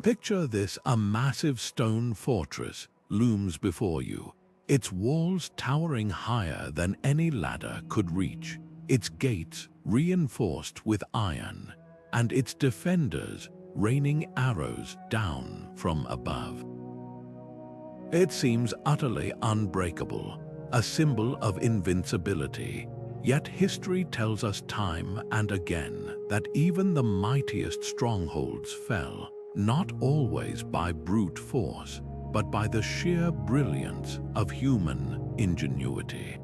Picture this: a massive stone fortress looms before you, its walls towering higher than any ladder could reach, its gates reinforced with iron, and its defenders raining arrows down from above. It seems utterly unbreakable, a symbol of invincibility. Yet history tells us time and again that even the mightiest strongholds fell, not always by brute force, but by the sheer brilliance of human ingenuity.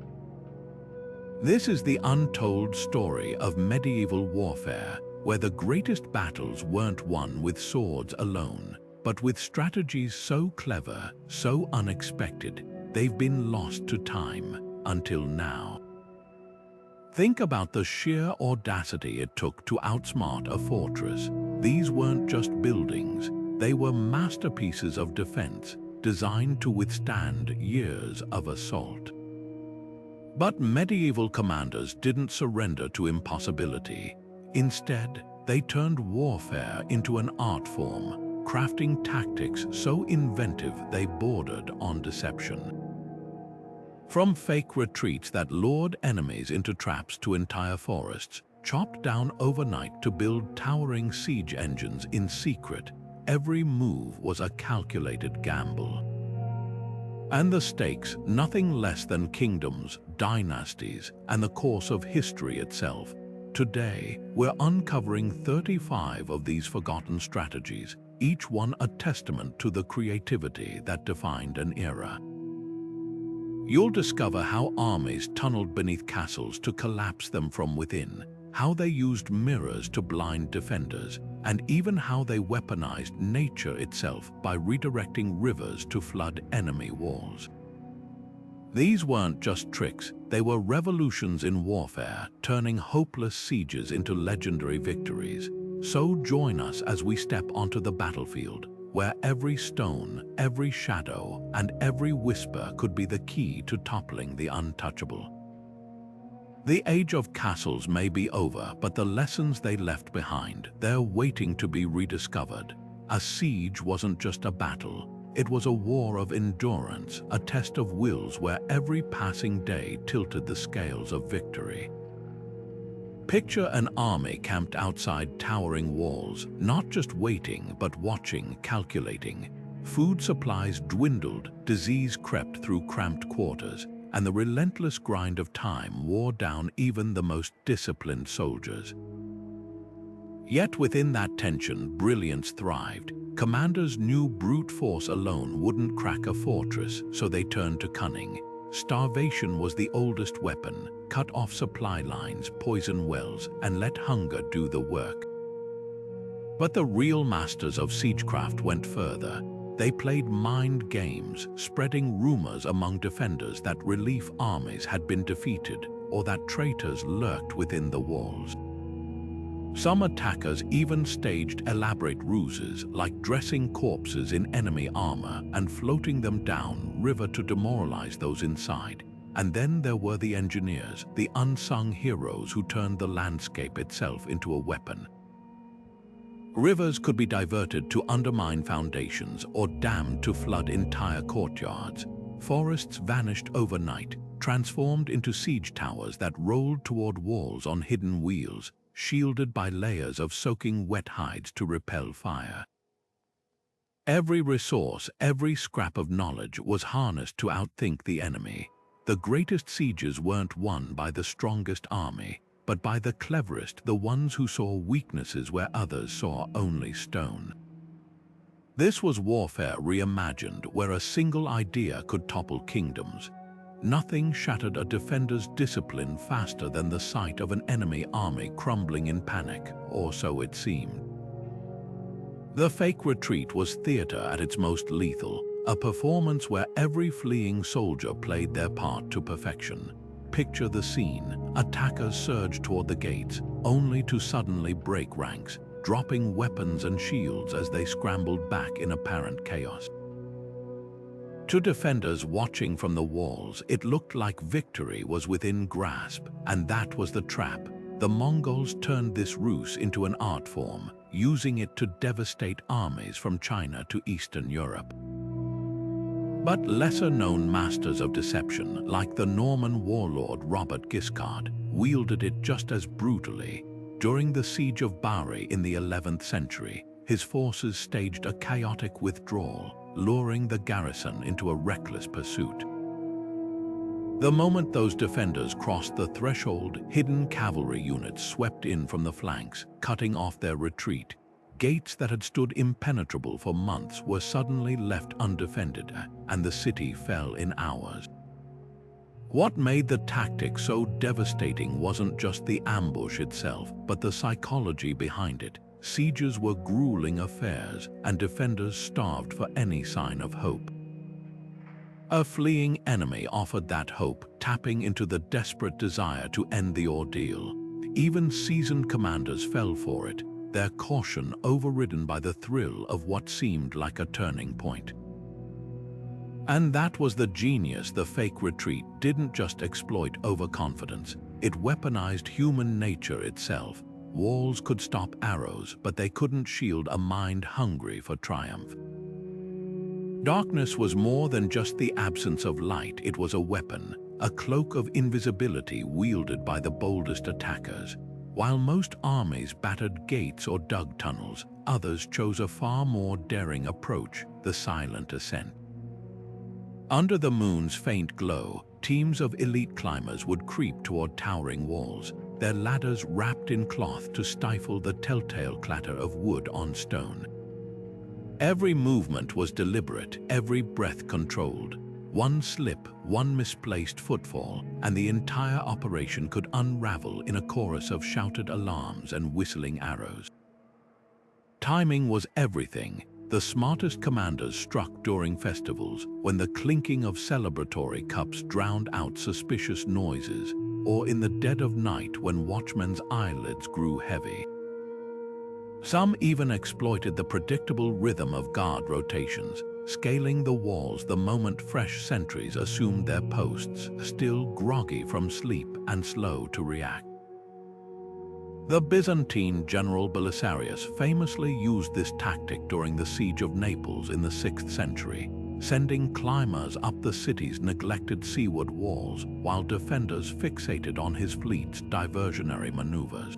This is the untold story of medieval warfare, where the greatest battles weren't won with swords alone, but with strategies so clever, so unexpected, they've been lost to time until now. Think about the sheer audacity it took to outsmart a fortress. These weren't just buildings, they were masterpieces of defense, designed to withstand years of assault. But medieval commanders didn't surrender to impossibility. Instead, they turned warfare into an art form, crafting tactics so inventive they bordered on deception. From fake retreats that lured enemies into traps to entire forests, chopped down overnight to build towering siege engines in secret, every move was a calculated gamble. And the stakes, nothing less than kingdoms, dynasties, and the course of history itself. Today, we're uncovering 35 of these forgotten strategies, each one a testament to the creativity that defined an era. You'll discover how armies tunneled beneath castles to collapse them from within, how they used mirrors to blind defenders, and even how they weaponized nature itself by redirecting rivers to flood enemy walls. These weren't just tricks, they were revolutions in warfare, turning hopeless sieges into legendary victories. So join us as we step onto the battlefield, where every stone, every shadow, and every whisper could be the key to toppling the untouchable. The age of castles may be over, but the lessons they left behind, they're waiting to be rediscovered. A siege wasn't just a battle, it was a war of endurance, a test of wills where every passing day tilted the scales of victory. Picture an army camped outside towering walls, not just waiting, but watching, calculating. Food supplies dwindled, disease crept through cramped quarters, and the relentless grind of time wore down even the most disciplined soldiers. Yet within that tension, brilliance thrived. Commanders knew brute force alone wouldn't crack a fortress, so they turned to cunning. Starvation was the oldest weapon: cut off supply lines, poison wells, and let hunger do the work. But the real masters of siegecraft went further. They played mind games, spreading rumors among defenders that relief armies had been defeated or that traitors lurked within the walls. Some attackers even staged elaborate ruses, like dressing corpses in enemy armor and floating them down river to demoralize those inside. And then there were the engineers, the unsung heroes who turned the landscape itself into a weapon. Rivers could be diverted to undermine foundations or dammed to flood entire courtyards. Forests vanished overnight, transformed into siege towers that rolled toward walls on hidden wheels, shielded by layers of soaking wet hides to repel fire. Every resource, every scrap of knowledge was harnessed to outthink the enemy. The greatest sieges weren't won by the strongest army, but by the cleverest, the ones who saw weaknesses where others saw only stone. This was warfare reimagined, where a single idea could topple kingdoms. Nothing shattered a defender's discipline faster than the sight of an enemy army crumbling in panic, or so it seemed. The fake retreat was theater at its most lethal, a performance where every fleeing soldier played their part to perfection. Picture the scene: attackers surged toward the gates, only to suddenly break ranks, dropping weapons and shields as they scrambled back in apparent chaos. To defenders watching from the walls, it looked like victory was within grasp, and that was the trap. The Mongols turned this ruse into an art form, using it to devastate armies from China to Eastern Europe. But lesser-known masters of deception, like the Norman warlord Robert Guiscard, wielded it just as brutally. During the Siege of Bari in the 11th century, his forces staged a chaotic withdrawal, luring the garrison into a reckless pursuit. The moment those defenders crossed the threshold, hidden cavalry units swept in from the flanks, cutting off their retreat. Gates that had stood impenetrable for months were suddenly left undefended, and the city fell in hours. What made the tactic so devastating wasn't just the ambush itself, but the psychology behind it. Sieges were grueling affairs, and defenders starved for any sign of hope. A fleeing enemy offered that hope, tapping into the desperate desire to end the ordeal. Even seasoned commanders fell for it, their caution overridden by the thrill of what seemed like a turning point. And that was the genius. The fake retreat didn't just exploit overconfidence, it weaponized human nature itself. Walls could stop arrows, but they couldn't shield a mind hungry for triumph. Darkness was more than just the absence of light. It was a weapon, a cloak of invisibility wielded by the boldest attackers. While most armies battered gates or dug tunnels, others chose a far more daring approach, the Silent Ascent. Under the moon's faint glow, teams of elite climbers would creep toward towering walls, their ladders wrapped in cloth to stifle the telltale clatter of wood on stone. Every movement was deliberate, every breath controlled. One slip, one misplaced footfall, and the entire operation could unravel in a chorus of shouted alarms and whistling arrows. Timing was everything. The smartest commanders struck during festivals, when the clinking of celebratory cups drowned out suspicious noises, or in the dead of night when watchmen's eyelids grew heavy. Some even exploited the predictable rhythm of guard rotations, scaling the walls the moment fresh sentries assumed their posts, still groggy from sleep and slow to react. The Byzantine general Belisarius famously used this tactic during the siege of Naples in the 6th century, sending climbers up the city's neglected seaward walls while defenders fixated on his fleet's diversionary maneuvers.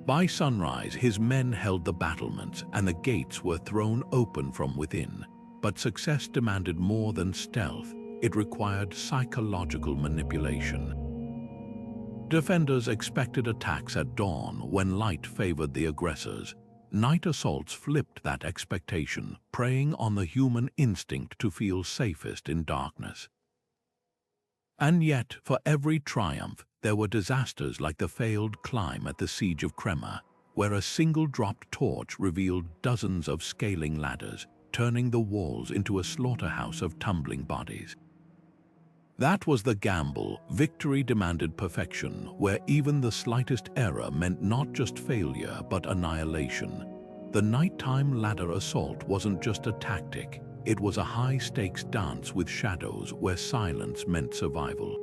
By sunrise, his men held the battlements and the gates were thrown open from within. But success demanded more than stealth. It required psychological manipulation. Defenders expected attacks at dawn when light favored the aggressors. Night assaults flipped that expectation, preying on the human instinct to feel safest in darkness. And yet, for every triumph, there were disasters like the failed climb at the Siege of Crema, where a single dropped torch revealed dozens of scaling ladders, turning the walls into a slaughterhouse of tumbling bodies. That was the gamble. Victory demanded perfection, where even the slightest error meant not just failure but annihilation. The nighttime ladder assault wasn't just a tactic, it was a high-stakes dance with shadows where silence meant survival.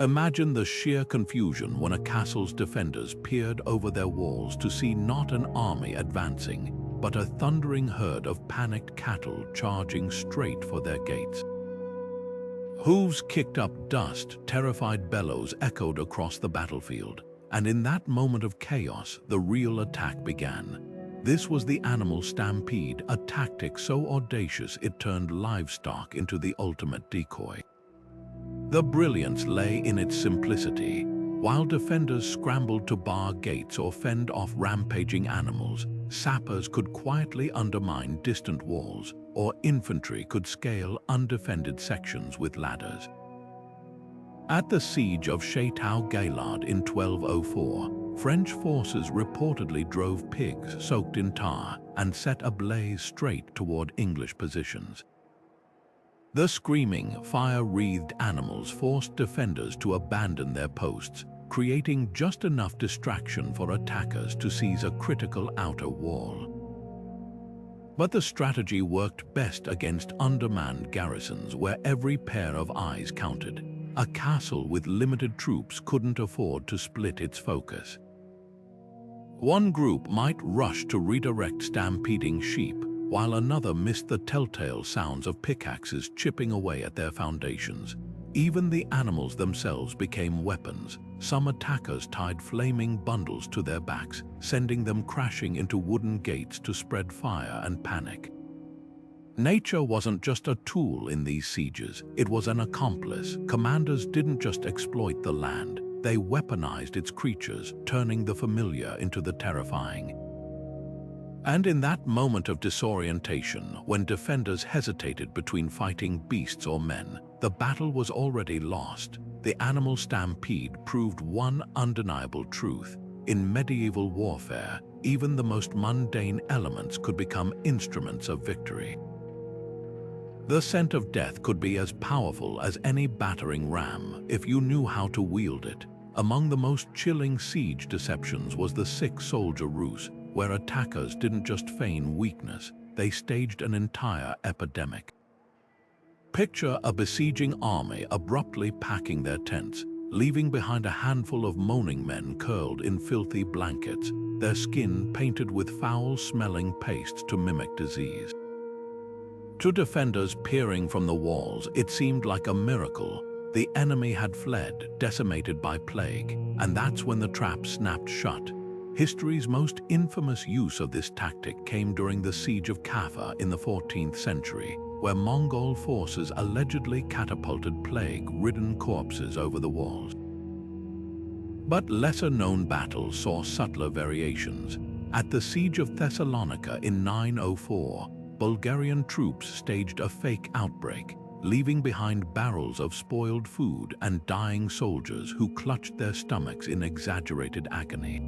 Imagine the sheer confusion when a castle's defenders peered over their walls to see not an army advancing, but a thundering herd of panicked cattle charging straight for their gates. Hooves kicked up dust, terrified bellows echoed across the battlefield, and in that moment of chaos, the real attack began. This was the Animal Stampede, a tactic so audacious it turned livestock into the ultimate decoy. The brilliance lay in its simplicity. While defenders scrambled to bar gates or fend off rampaging animals, sappers could quietly undermine distant walls, or infantry could scale undefended sections with ladders. At the siege of Château-Gaillard in 1204, French forces reportedly drove pigs soaked in tar and set ablaze straight toward English positions. The screaming, fire-wreathed animals forced defenders to abandon their posts, creating just enough distraction for attackers to seize a critical outer wall. But the strategy worked best against undermanned garrisons where every pair of eyes counted. A castle with limited troops couldn't afford to split its focus. One group might rush to redirect stampeding sheep, while another missed the telltale sounds of pickaxes chipping away at their foundations. Even the animals themselves became weapons. Some attackers tied flaming bundles to their backs, sending them crashing into wooden gates to spread fire and panic. Nature wasn't just a tool in these sieges, it was an accomplice. Commanders didn't just exploit the land, they weaponized its creatures, turning the familiar into the terrifying. And in that moment of disorientation, when defenders hesitated between fighting beasts or men, the battle was already lost. The Animal Stampede proved one undeniable truth. In medieval warfare, even the most mundane elements could become instruments of victory. The scent of death could be as powerful as any battering ram if you knew how to wield it. Among the most chilling siege deceptions was the sick-soldier ruse, where attackers didn't just feign weakness, they staged an entire epidemic. Picture a besieging army abruptly packing their tents, leaving behind a handful of moaning men curled in filthy blankets, their skin painted with foul-smelling pastes to mimic disease. To defenders peering from the walls, it seemed like a miracle. The enemy had fled, decimated by plague, and that's when the trap snapped shut. History's most infamous use of this tactic came during the siege of Kaffa in the 14th century, where Mongol forces allegedly catapulted plague-ridden corpses over the walls. But lesser-known battles saw subtler variations. At the siege of Thessalonica in 904, Bulgarian troops staged a fake outbreak, leaving behind barrels of spoiled food and dying soldiers who clutched their stomachs in exaggerated agony.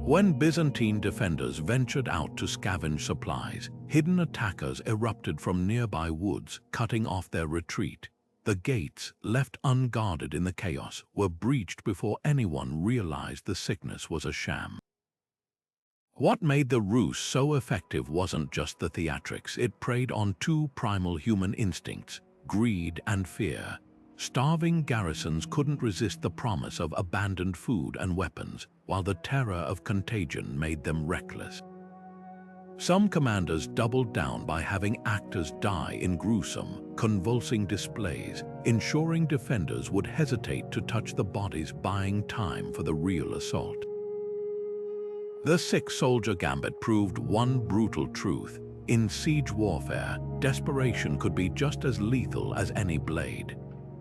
When Byzantine defenders ventured out to scavenge supplies, hidden attackers erupted from nearby woods, cutting off their retreat. The gates, left unguarded in the chaos, were breached before anyone realized the sickness was a sham. What made the ruse so effective wasn't just the theatrics, it preyed on two primal human instincts, greed and fear. Starving garrisons couldn't resist the promise of abandoned food and weapons, while the terror of contagion made them reckless. Some commanders doubled down by having actors die in gruesome, convulsing displays, ensuring defenders would hesitate to touch the bodies, buying time for the real assault. The sick-soldier gambit proved one brutal truth. In siege warfare, desperation could be just as lethal as any blade.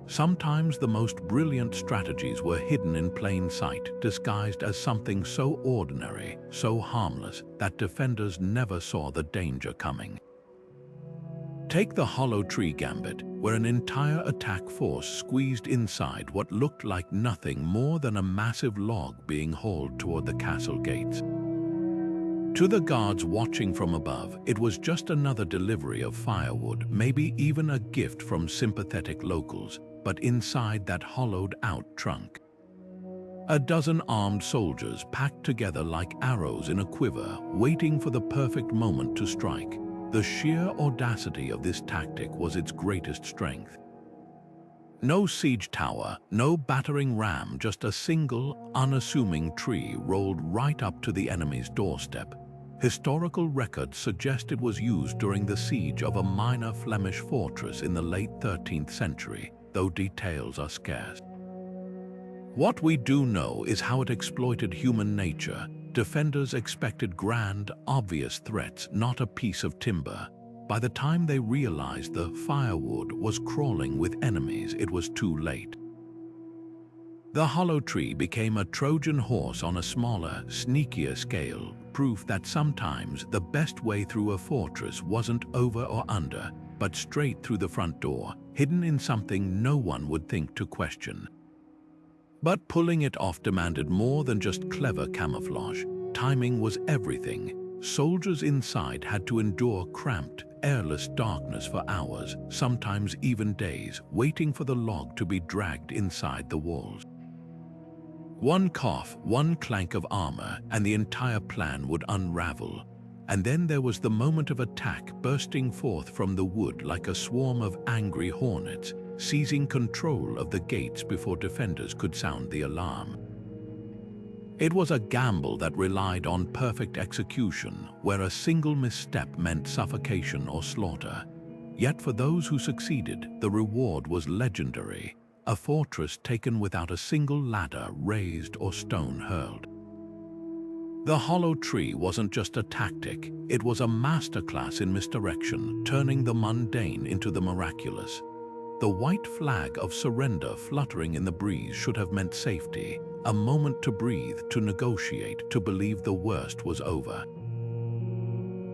Sometimes the most brilliant strategies were hidden in plain sight, disguised as something so ordinary, so harmless, that defenders never saw the danger coming. Take the Hollow Tree Gambit, where an entire attack force squeezed inside what looked like nothing more than a massive log being hauled toward the castle gates. To the guards watching from above, it was just another delivery of firewood, maybe even a gift from sympathetic locals, but inside that hollowed-out trunk, a dozen armed soldiers packed together like arrows in a quiver, waiting for the perfect moment to strike. The sheer audacity of this tactic was its greatest strength. No siege tower, no battering ram, just a single, unassuming tree rolled right up to the enemy's doorstep. Historical records suggest it was used during the siege of a minor Flemish fortress in the late 13th century, though details are scarce. What we do know is how it exploited human nature. Defenders expected grand, obvious threats, not a piece of timber. By the time they realized the firewood was crawling with enemies, it was too late. The hollow tree became a Trojan horse on a smaller, sneakier scale, proof that sometimes the best way through a fortress wasn't over or under, but straight through the front door, hidden in something no one would think to question. But pulling it off demanded more than just clever camouflage. Timing was everything. Soldiers inside had to endure cramped, airless darkness for hours, sometimes even days, waiting for the log to be dragged inside the walls. One cough, one clank of armor, and the entire plan would unravel. And then there was the moment of attack, bursting forth from the wood like a swarm of angry hornets, seizing control of the gates before defenders could sound the alarm. It was a gamble that relied on perfect execution, where a single misstep meant suffocation or slaughter. Yet for those who succeeded, the reward was legendary, a fortress taken without a single ladder raised or stone hurled. The hollow tree wasn't just a tactic, it was a masterclass in misdirection, turning the mundane into the miraculous. The white flag of surrender fluttering in the breeze should have meant safety, a moment to breathe, to negotiate, to believe the worst was over.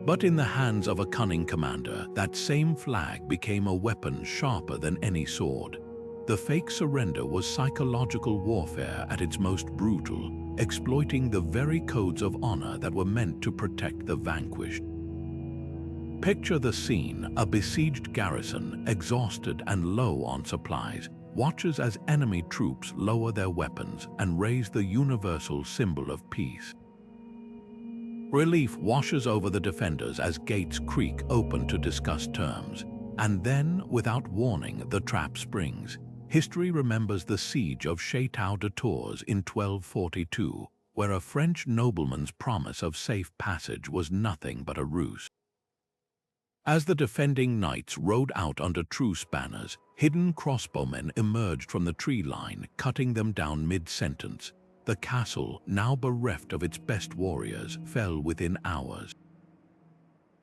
But in the hands of a cunning commander, that same flag became a weapon sharper than any sword. The fake surrender was psychological warfare at its most brutal, exploiting the very codes of honor that were meant to protect the vanquished. Picture the scene: a besieged garrison, exhausted and low on supplies, watches as enemy troops lower their weapons and raise the universal symbol of peace. Relief washes over the defenders as gates creak open to discuss terms. And then, without warning, the trap springs. History remembers the siege of Château de Tours in 1242, where a French nobleman's promise of safe passage was nothing but a ruse. As the defending knights rode out under truce banners, hidden crossbowmen emerged from the tree line, cutting them down mid-sentence. The castle, now bereft of its best warriors, fell within hours.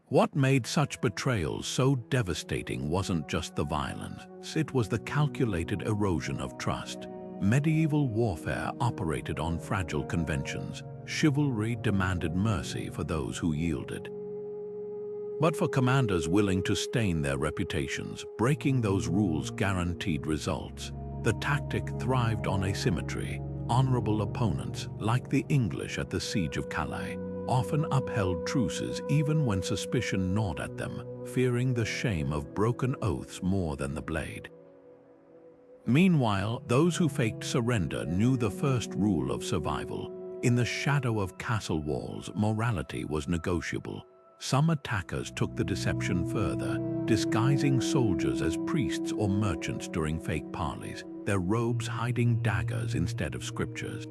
What made such betrayals so devastating wasn't just the violence, it was the calculated erosion of trust. Medieval warfare operated on fragile conventions. Chivalry demanded mercy for those who yielded. But for commanders willing to stain their reputations, breaking those rules guaranteed results. The tactic thrived on asymmetry. Honorable opponents, like the English at the Siege of Calais, often upheld truces even when suspicion gnawed at them, fearing the shame of broken oaths more than the blade. Meanwhile, those who faked surrender knew the first rule of survival. In the shadow of castle walls, morality was negotiable. Some attackers took the deception further, disguising soldiers as priests or merchants during fake parleys, their robes hiding daggers instead of scriptures.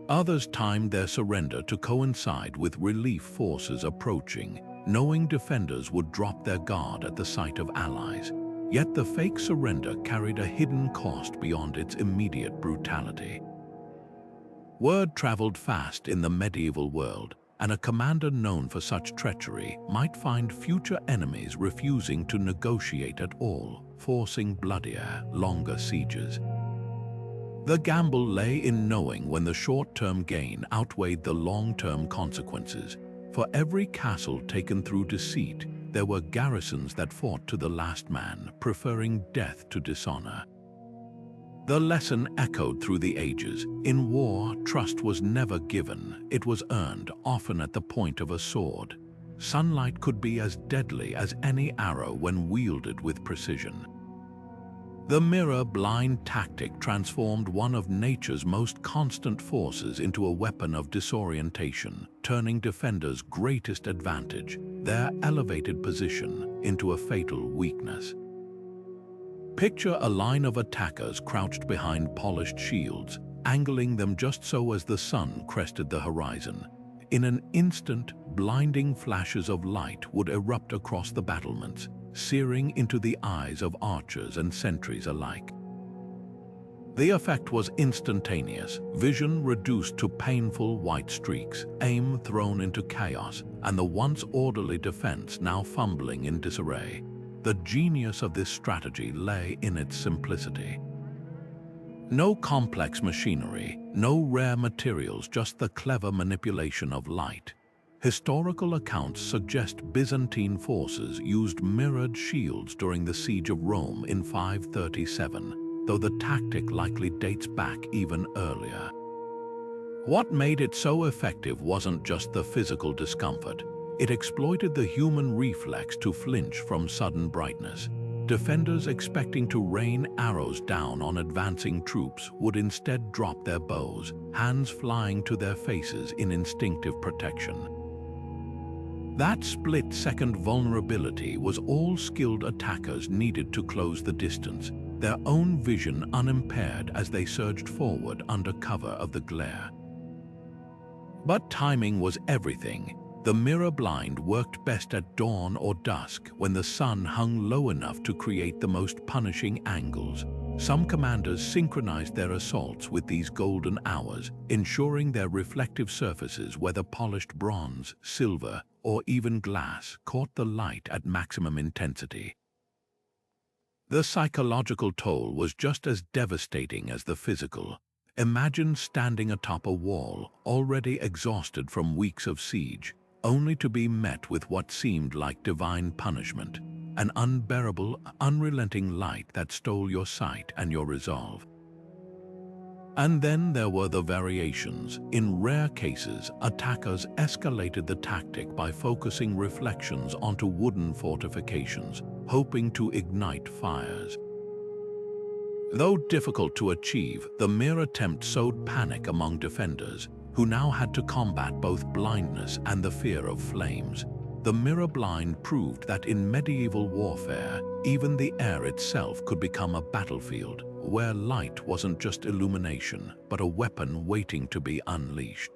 Others timed their surrender to coincide with relief forces approaching, knowing defenders would drop their guard at the sight of allies. Yet the fake surrender carried a hidden cost beyond its immediate brutality. Word traveled fast in the medieval world, and a commander known for such treachery might find future enemies refusing to negotiate at all, forcing bloodier, longer sieges. The gamble lay in knowing when the short-term gain outweighed the long-term consequences. For every castle taken through deceit, there were garrisons that fought to the last man, preferring death to dishonor. The lesson echoed through the ages. In war, trust was never given, it was earned, often at the point of a sword. Sunlight could be as deadly as any arrow when wielded with precision. The mirror-blind tactic transformed one of nature's most constant forces into a weapon of disorientation, turning defenders' greatest advantage, their elevated position, into a fatal weakness. Picture a line of attackers crouched behind polished shields, angling them just so as the sun crested the horizon. In an instant, blinding flashes of light would erupt across the battlements, searing into the eyes of archers and sentries alike. The effect was instantaneous, vision reduced to painful white streaks, aim thrown into chaos, and the once orderly defense now fumbling in disarray. The genius of this strategy lay in its simplicity. No complex machinery, no rare materials, just the clever manipulation of light. Historical accounts suggest Byzantine forces used mirrored shields during the siege of Rome in 537, though the tactic likely dates back even earlier. What made it so effective wasn't just the physical discomfort. It exploited the human reflex to flinch from sudden brightness. Defenders expecting to rain arrows down on advancing troops would instead drop their bows, hands flying to their faces in instinctive protection. That split-second vulnerability was all skilled attackers needed to close the distance, their own vision unimpaired as they surged forward under cover of the glare. But timing was everything. The mirror blind worked best at dawn or dusk when the sun hung low enough to create the most punishing angles. Some commanders synchronized their assaults with these golden hours, ensuring their reflective surfaces, whether polished bronze, silver, or even glass, caught the light at maximum intensity. The psychological toll was just as devastating as the physical. Imagine standing atop a wall, already exhausted from weeks of siege, only to be met with what seemed like divine punishment, an unbearable, unrelenting light that stole your sight and your resolve. And then there were the variations. In rare cases, attackers escalated the tactic by focusing reflections onto wooden fortifications, hoping to ignite fires. Though difficult to achieve, the mere attempt sowed panic among defenders, who now had to combat both blindness and the fear of flames. The mirror blind proved that in medieval warfare, even the air itself could become a battlefield, where light wasn't just illumination, but a weapon waiting to be unleashed.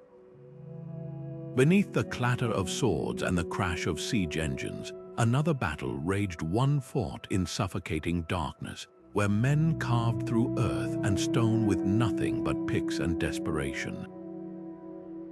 Beneath the clatter of swords and the crash of siege engines, another battle raged, one fought in suffocating darkness, where men carved through earth and stone with nothing but picks and desperation.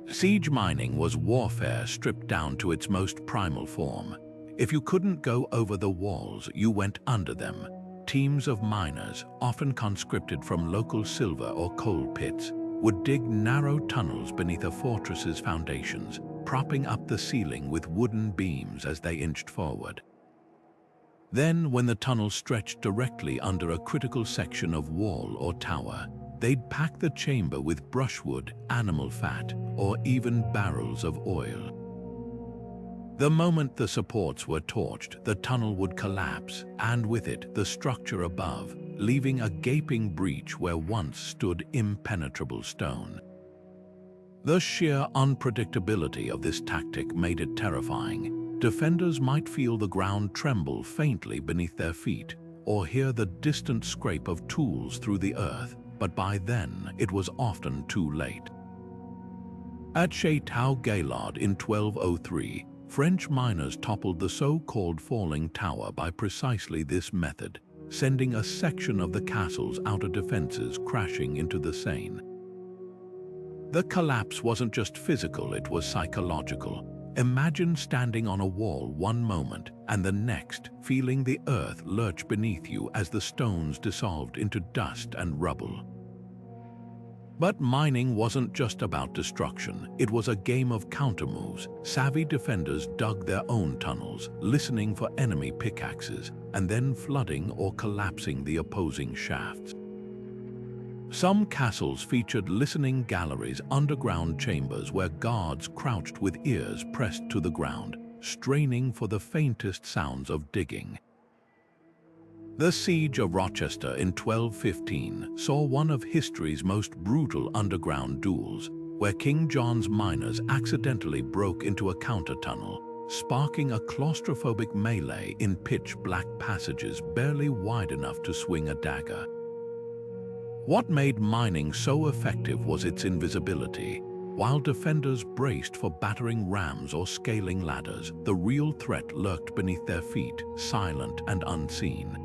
Siege mining was warfare stripped down to its most primal form. If you couldn't go over the walls, you went under them. Teams of miners, often conscripted from local silver or coal pits, would dig narrow tunnels beneath a fortress's foundations, propping up the ceiling with wooden beams as they inched forward. Then, when the tunnel stretched directly under a critical section of wall or tower, they'd pack the chamber with brushwood, animal fat, or even barrels of oil. The moment the supports were torched, the tunnel would collapse, and with it, the structure above, leaving a gaping breach where once stood impenetrable stone. The sheer unpredictability of this tactic made it terrifying. Defenders might feel the ground tremble faintly beneath their feet, or hear the distant scrape of tools through the earth, but by then it was often too late. At Château-Gaillard in 1203, French miners toppled the so-called falling tower by precisely this method, sending a section of the castle's outer defenses crashing into the Seine. The collapse wasn't just physical, it was psychological. Imagine standing on a wall one moment and the next feeling the earth lurch beneath you as the stones dissolved into dust and rubble. But mining wasn't just about destruction, it was a game of countermoves. Savvy defenders dug their own tunnels, listening for enemy pickaxes, and then flooding or collapsing the opposing shafts. Some castles featured listening galleries, underground chambers where guards crouched with ears pressed to the ground, straining for the faintest sounds of digging. The Siege of Rochester in 1215 saw one of history's most brutal underground duels, where King John's miners accidentally broke into a counter-tunnel, sparking a claustrophobic melee in pitch-black passages barely wide enough to swing a dagger. What made mining so effective was its invisibility. While defenders braced for battering rams or scaling ladders, the real threat lurked beneath their feet, silent and unseen.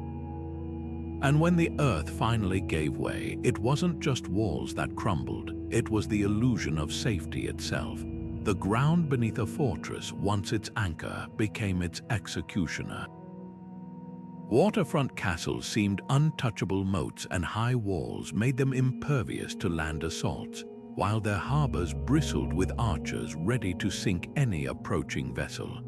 And when the earth finally gave way, it wasn't just walls that crumbled, it was the illusion of safety itself. The ground beneath a fortress, once its anchor, became its executioner. Waterfront castles seemed untouchable moats, and high walls made them impervious to land assaults, while their harbors bristled with archers ready to sink any approaching vessel.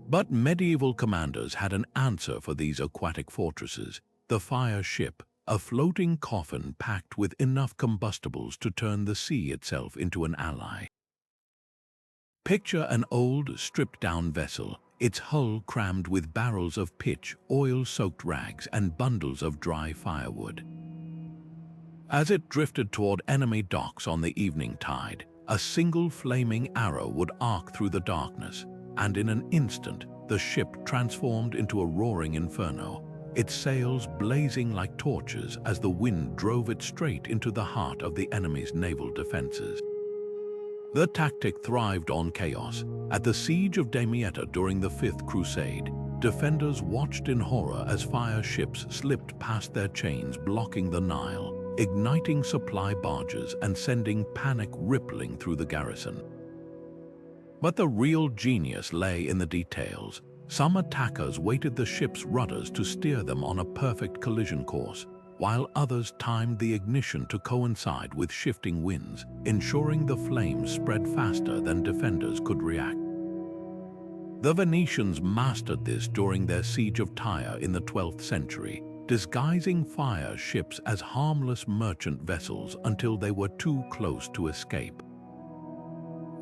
But medieval commanders had an answer for these aquatic fortresses: the fire ship, a floating coffin packed with enough combustibles to turn the sea itself into an ally. Picture an old, stripped-down vessel, its hull crammed with barrels of pitch, oil-soaked rags, and bundles of dry firewood. As it drifted toward enemy docks on the evening tide, a single flaming arrow would arc through the darkness, and in an instant, the ship transformed into a roaring inferno, its sails blazing like torches as the wind drove it straight into the heart of the enemy's naval defenses. The tactic thrived on chaos. At the siege of Damietta during the Fifth Crusade, defenders watched in horror as fire ships slipped past their chains, blocking the Nile, igniting supply barges and sending panic rippling through the garrison. But the real genius lay in the details. Some attackers weighted the ship's rudders to steer them on a perfect collision course, while others timed the ignition to coincide with shifting winds, ensuring the flames spread faster than defenders could react. The Venetians mastered this during their siege of Tyre in the 12th century, disguising fire ships as harmless merchant vessels until they were too close to escape.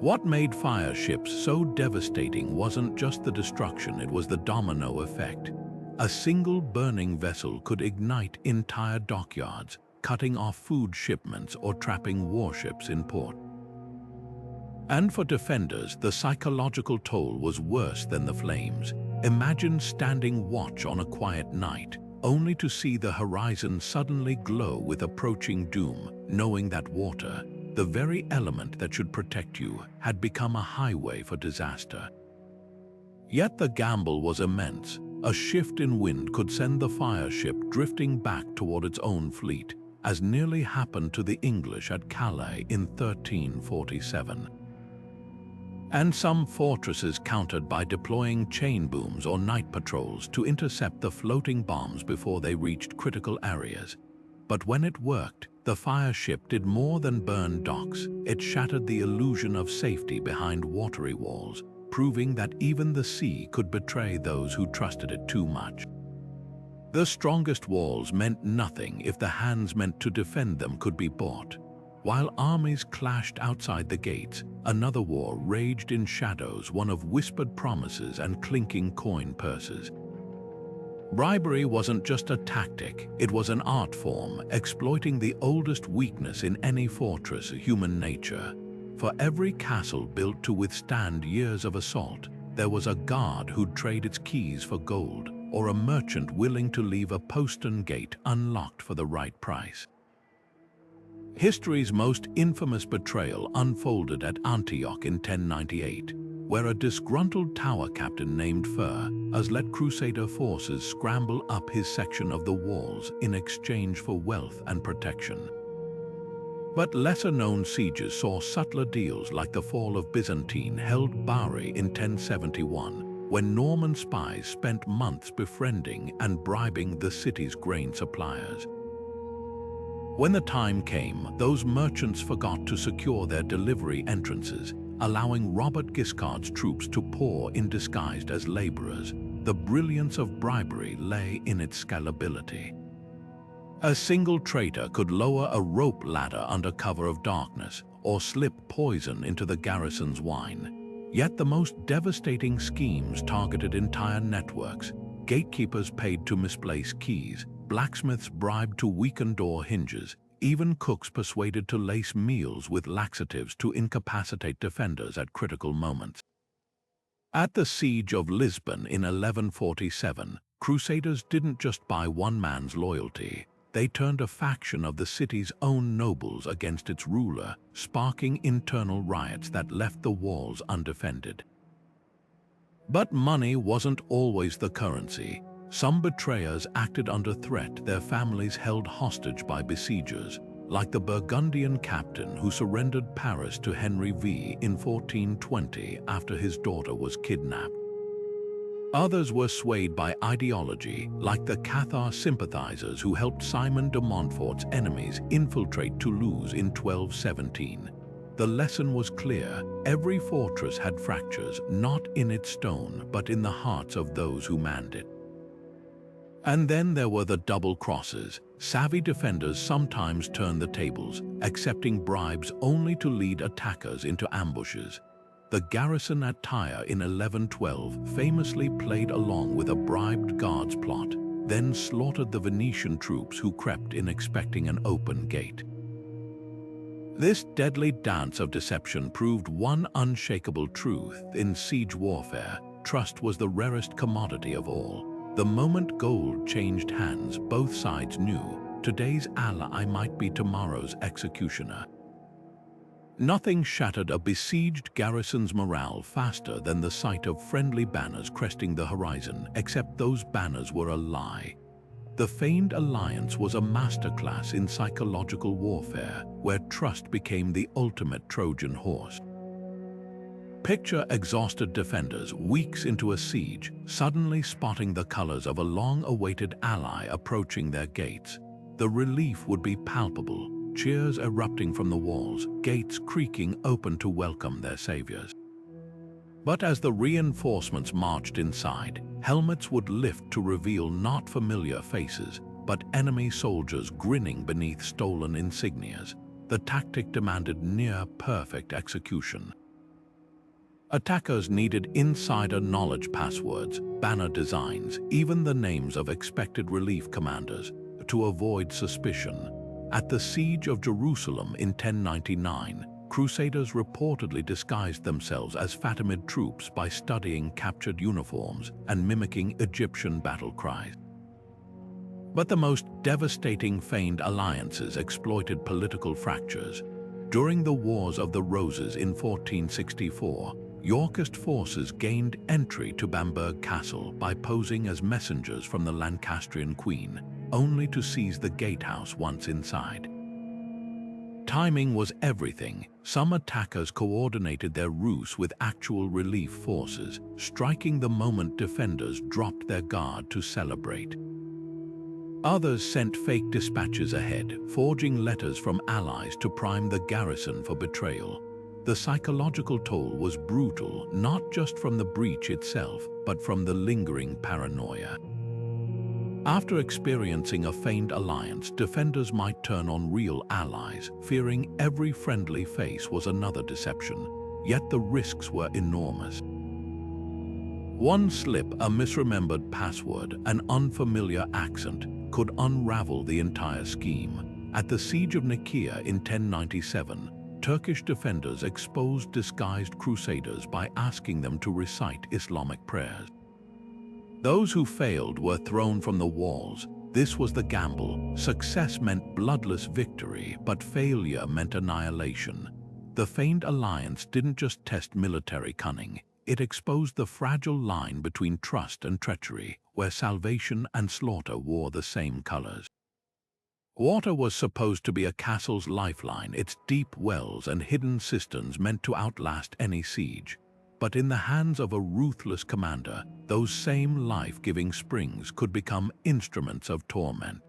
What made fire ships so devastating wasn't just the destruction, it was the domino effect. A single burning vessel could ignite entire dockyards, cutting off food shipments or trapping warships in port. And for defenders, the psychological toll was worse than the flames. Imagine standing watch on a quiet night, only to see the horizon suddenly glow with approaching doom, knowing that water, the very element that should protect you, had become a highway for disaster. Yet the gamble was immense. A shift in wind could send the fire ship drifting back toward its own fleet, as nearly happened to the English at Calais in 1347. And some fortresses countered by deploying chain booms or night patrols to intercept the floating bombs before they reached critical areas. But when it worked, the fire ship did more than burn docks. It shattered the illusion of safety behind watery walls, proving that even the sea could betray those who trusted it too much. The strongest walls meant nothing if the hands meant to defend them could be bought. While armies clashed outside the gates, another war raged in shadows, one of whispered promises and clinking coin purses. Bribery wasn't just a tactic, it was an art form, exploiting the oldest weakness in any fortress, human nature. For every castle built to withstand years of assault, there was a guard who'd trade its keys for gold, or a merchant willing to leave a postern gate unlocked for the right price. History's most infamous betrayal unfolded at Antioch in 1098, where a disgruntled tower captain named Feigned let Crusader forces scramble up his section of the walls in exchange for wealth and protection. But lesser-known sieges saw subtler deals, like the fall of Byzantine-held Bari in 1071, when Norman spies spent months befriending and bribing the city's grain suppliers. When the time came, those merchants forgot to secure their delivery entrances, allowing Robert Guiscard's troops to pour in disguised as laborers. The brilliance of bribery lay in its scalability. A single traitor could lower a rope ladder under cover of darkness, or slip poison into the garrison's wine. Yet the most devastating schemes targeted entire networks. Gatekeepers paid to misplace keys, blacksmiths bribed to weaken door hinges, even cooks persuaded to lace meals with laxatives to incapacitate defenders at critical moments. At the Siege of Lisbon in 1147, Crusaders didn't just buy one man's loyalty. They turned a faction of the city's own nobles against its ruler, sparking internal riots that left the walls undefended. But money wasn't always the currency. Some betrayers acted under threat, their families held hostage by besiegers, like the Burgundian captain who surrendered Paris to Henry V in 1420 after his daughter was kidnapped. Others were swayed by ideology, like the Cathar sympathizers who helped Simon de Montfort's enemies infiltrate Toulouse in 1217. The lesson was clear: every fortress had fractures, not in its stone, but in the hearts of those who manned it. And then there were the double crosses. Savvy defenders sometimes turned the tables, accepting bribes only to lead attackers into ambushes. The garrison at Tyre in 1112 famously played along with a bribed guard's plot, then slaughtered the Venetian troops who crept in expecting an open gate. This deadly dance of deception proved one unshakable truth in siege warfare: trust was the rarest commodity of all. The moment gold changed hands, both sides knew today's ally might be tomorrow's executioner. Nothing shattered a besieged garrison's morale faster than the sight of friendly banners cresting the horizon, except those banners were a lie. The Feigned Alliance was a masterclass in psychological warfare, where trust became the ultimate Trojan horse. Picture exhausted defenders weeks into a siege, suddenly spotting the colors of a long-awaited ally approaching their gates. The relief would be palpable, cheers erupting from the walls, gates creaking open to welcome their saviors. But as the reinforcements marched inside, helmets would lift to reveal not familiar faces, but enemy soldiers grinning beneath stolen insignias. The tactic demanded near-perfect execution. Attackers needed insider knowledge passwords, banner designs, even the names of expected relief commanders, to avoid suspicion. At the Siege of Jerusalem in 1099, Crusaders reportedly disguised themselves as Fatimid troops by studying captured uniforms and mimicking Egyptian battle cries. But the most devastating Feigned Alliances exploited political fractures. During the Wars of the Roses in 1464, Yorkist forces gained entry to Bamberg Castle by posing as messengers from the Lancastrian Queen, only to seize the gatehouse once inside. Timing was everything. Some attackers coordinated their ruse with actual relief forces, striking the moment defenders dropped their guard to celebrate. Others sent fake dispatches ahead, forging letters from allies to prime the garrison for betrayal. The psychological toll was brutal, not just from the breach itself, but from the lingering paranoia. After experiencing a Feigned Alliance, defenders might turn on real allies, fearing every friendly face was another deception. Yet the risks were enormous. One slip, a misremembered password, an unfamiliar accent, could unravel the entire scheme. At the Siege of Nicaea in 1097, Turkish defenders exposed disguised crusaders by asking them to recite Islamic prayers. Those who failed were thrown from the walls. This was the gamble. Success meant bloodless victory, but failure meant annihilation. The Feigned Alliance didn't just test military cunning. It exposed the fragile line between trust and treachery, where salvation and slaughter wore the same colors. Water was supposed to be a castle's lifeline, its deep wells and hidden cisterns meant to outlast any siege. But in the hands of a ruthless commander, those same life-giving springs could become instruments of torment.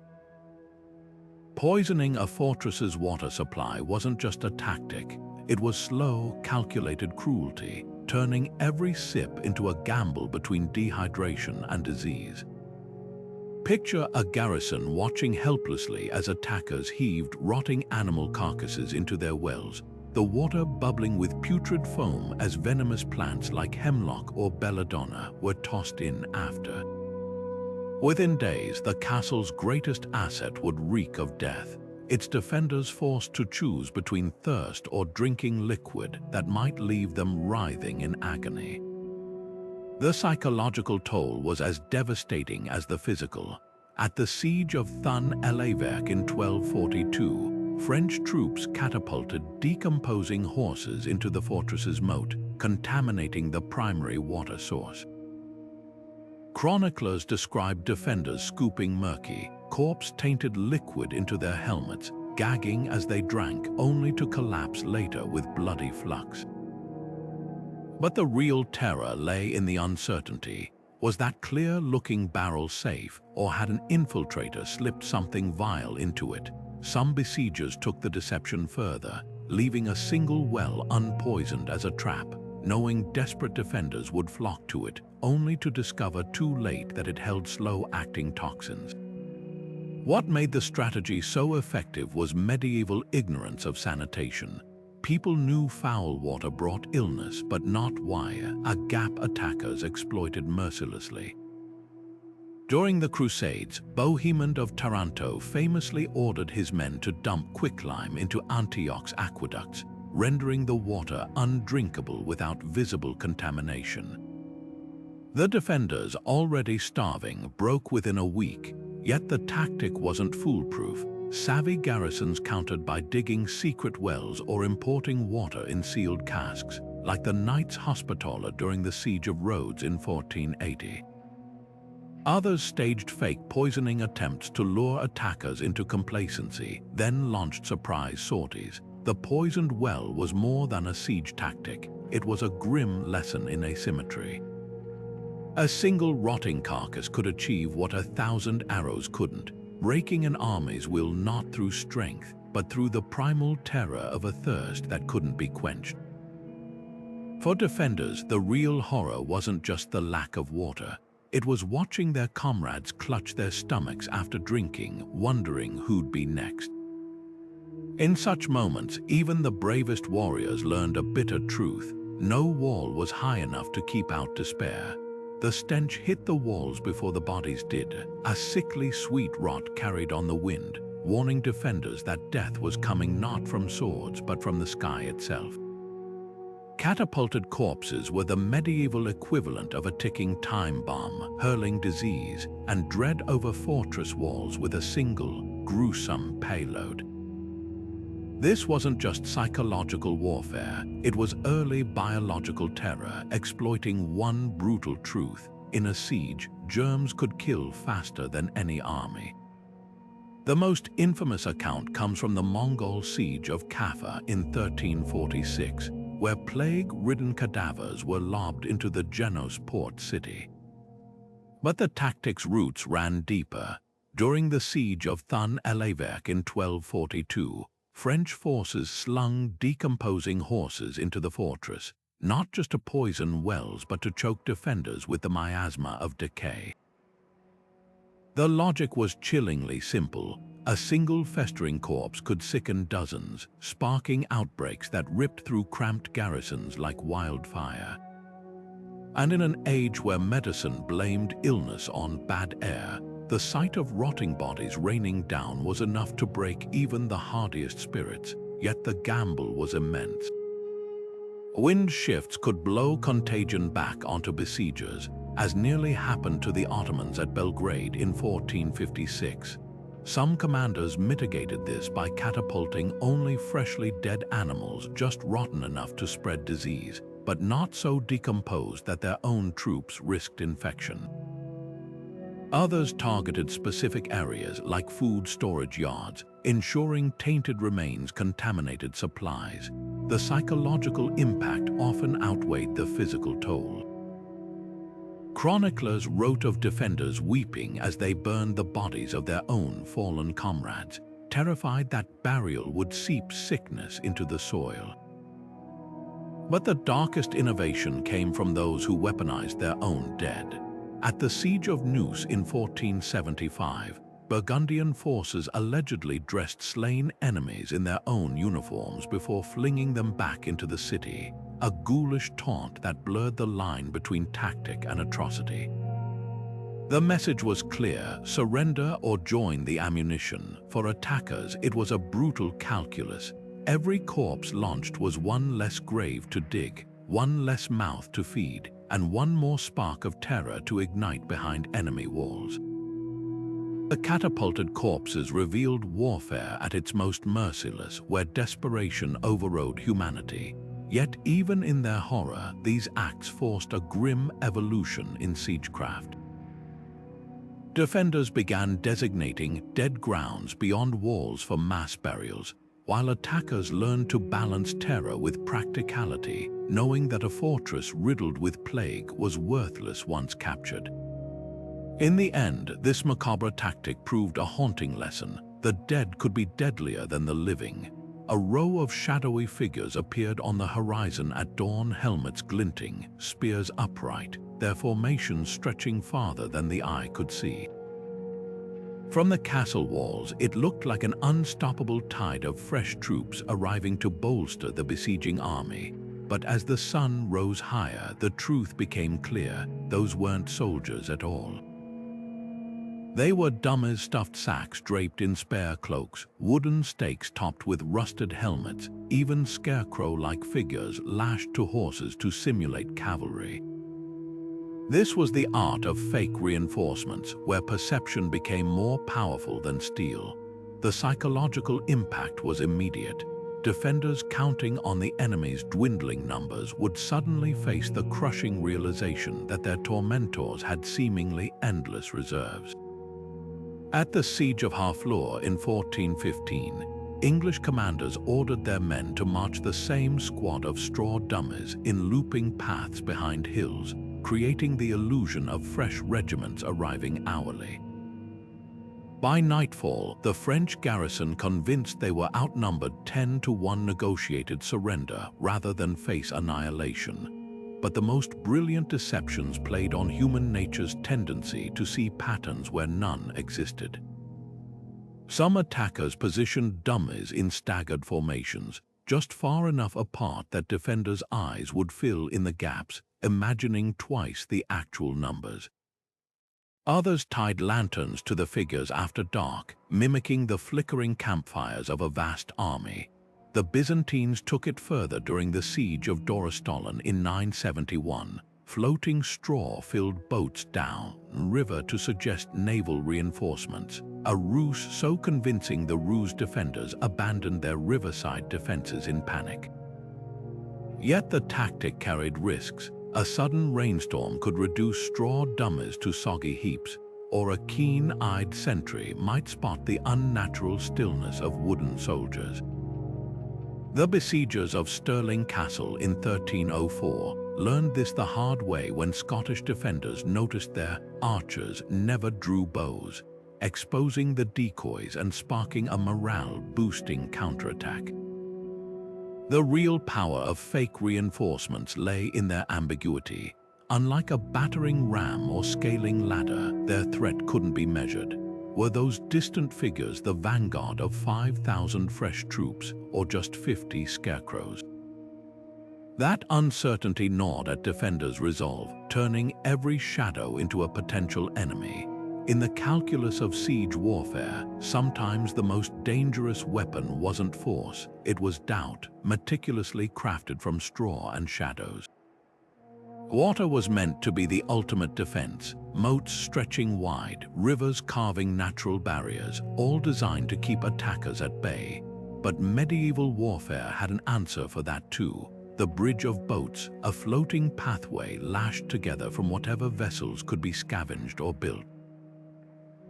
Poisoning a fortress's water supply wasn't just a tactic. It was slow, calculated cruelty, turning every sip into a gamble between dehydration and disease. Picture a garrison watching helplessly as attackers heaved rotting animal carcasses into their wells, the water bubbling with putrid foam as venomous plants like hemlock or belladonna were tossed in after. Within days, the castle's greatest asset would reek of death, its defenders forced to choose between thirst or drinking liquid that might leave them writhing in agony. The psychological toll was as devastating as the physical. At the Siege of Thun-Eleverk in 1242, French troops catapulted decomposing horses into the fortress's moat, contaminating the primary water source. Chroniclers describe defenders scooping murky, corpse-tainted liquid into their helmets, gagging as they drank, only to collapse later with bloody flux. But the real terror lay in the uncertainty. Was that clear-looking barrel safe, or had an infiltrator slipped something vile into it? Some besiegers took the deception further, leaving a single well unpoisoned as a trap, knowing desperate defenders would flock to it, only to discover too late that it held slow-acting toxins. What made the strategy so effective was medieval ignorance of sanitation. People knew foul water brought illness, but not why, a gap attackers exploited mercilessly. During the Crusades, Bohemond of Taranto famously ordered his men to dump quicklime into Antioch's aqueducts, rendering the water undrinkable without visible contamination. The defenders, already starving, broke within a week, yet the tactic wasn't foolproof. savvy garrisons countered by digging secret wells or importing water in sealed casks, like the Knights Hospitaller during the Siege of Rhodes in 1480. Others staged fake poisoning attempts to lure attackers into complacency, then launched surprise sorties. The poisoned well was more than a siege tactic. It was a grim lesson in asymmetry. A single rotting carcass could achieve what 1,000 arrows couldn't, breaking an army's will not through strength, but through the primal terror of a thirst that couldn't be quenched. For defenders, the real horror wasn't just the lack of water. It was watching their comrades clutch their stomachs after drinking, wondering who'd be next. In such moments, even the bravest warriors learned a bitter truth. No wall was high enough to keep out despair. The stench hit the walls before the bodies did, a sickly sweet rot carried on the wind, warning defenders that death was coming not from swords but from the sky itself. Catapulted corpses were the medieval equivalent of a ticking time bomb, hurling disease and dread over fortress walls with a single, gruesome payload. This wasn't just psychological warfare, it was early biological terror exploiting one brutal truth. In a siege, germs could kill faster than any army. The most infamous account comes from the Mongol siege of Kaffa in 1346, where plague-ridden cadavers were lobbed into the Genos port city. But the tactic's roots ran deeper. During the siege of Thun-el-Aveq in 1242, French forces slung decomposing horses into the fortress, not just to poison wells but to choke defenders with the miasma of decay. The logic was chillingly simple. A single festering corpse could sicken dozens, sparking outbreaks that ripped through cramped garrisons like wildfire. And in an age where medicine blamed illness on bad air, the sight of rotting bodies raining down was enough to break even the hardiest spirits, yet the gamble was immense. Wind shifts could blow contagion back onto besiegers, as nearly happened to the Ottomans at Belgrade in 1456. Some commanders mitigated this by catapulting only freshly dead animals just rotten enough to spread disease, but not so decomposed that their own troops risked infection. Others targeted specific areas like food storage yards, ensuring tainted remains contaminated supplies. The psychological impact often outweighed the physical toll. Chroniclers wrote of defenders weeping as they burned the bodies of their own fallen comrades, terrified that burial would seep sickness into the soil. But the darkest innovation came from those who weaponized their own dead. At the Siege of Neuss in 1475, Burgundian forces allegedly dressed slain enemies in their own uniforms before flinging them back into the city, a ghoulish taunt that blurred the line between tactic and atrocity. The message was clear: surrender or join the ammunition. For attackers, it was a brutal calculus. Every corpse launched was one less grave to dig, one less mouth to feed, and one more spark of terror to ignite behind enemy walls. The catapulted corpses revealed warfare at its most merciless, where desperation overrode humanity. Yet even in their horror, these acts forced a grim evolution in siegecraft. Defenders began designating dead grounds beyond walls for mass burials, while attackers learned to balance terror with practicality, knowing that a fortress riddled with plague was worthless once captured. In the end, this macabre tactic proved a haunting lesson. The dead could be deadlier than the living. A row of shadowy figures appeared on the horizon at dawn, helmets glinting, spears upright, their formations stretching farther than the eye could see. From the castle walls, it looked like an unstoppable tide of fresh troops arriving to bolster the besieging army. But as the sun rose higher, the truth became clear: those weren't soldiers at all. They were dummies, stuffed sacks draped in spare cloaks, wooden stakes topped with rusted helmets, even scarecrow-like figures lashed to horses to simulate cavalry. This was the art of fake reinforcements, where perception became more powerful than steel. The psychological impact was immediate. Defenders counting on the enemy's dwindling numbers would suddenly face the crushing realization that their tormentors had seemingly endless reserves. At the Siege of Harfleur in 1415, English commanders ordered their men to march the same squad of straw dummies in looping paths behind hills, creating the illusion of fresh regiments arriving hourly. By nightfall, the French garrison, convinced they were outnumbered 10-1, negotiated surrender rather than face annihilation. But the most brilliant deceptions played on human nature's tendency to see patterns where none existed. Some attackers positioned dummies in staggered formations, just far enough apart that defenders' eyes would fill in the gaps, imagining twice the actual numbers. Others tied lanterns to the figures after dark, mimicking the flickering campfires of a vast army. The Byzantines took it further during the siege of Dorostolon in 971, floating straw-filled boats down river to suggest naval reinforcements, a ruse so convincing the Ruse defenders abandoned their riverside defenses in panic. Yet the tactic carried risks. A sudden rainstorm could reduce straw dummies to soggy heaps, or a keen-eyed sentry might spot the unnatural stillness of wooden soldiers. The besiegers of Stirling Castle in 1304 learned this the hard way when Scottish defenders noticed their archers never drew bows, exposing the decoys and sparking a morale-boosting counterattack. The real power of fake reinforcements lay in their ambiguity. Unlike a battering ram or scaling ladder, their threat couldn't be measured. Were those distant figures the vanguard of 5,000 fresh troops or just 50 scarecrows? That uncertainty gnawed at defenders' resolve, turning every shadow into a potential enemy. In the calculus of siege warfare, sometimes the most dangerous weapon wasn't force, it was doubt, meticulously crafted from straw and shadows. Water was meant to be the ultimate defense, moats stretching wide, rivers carving natural barriers, all designed to keep attackers at bay. But medieval warfare had an answer for that too. The bridge of boats, a floating pathway lashed together from whatever vessels could be scavenged or built.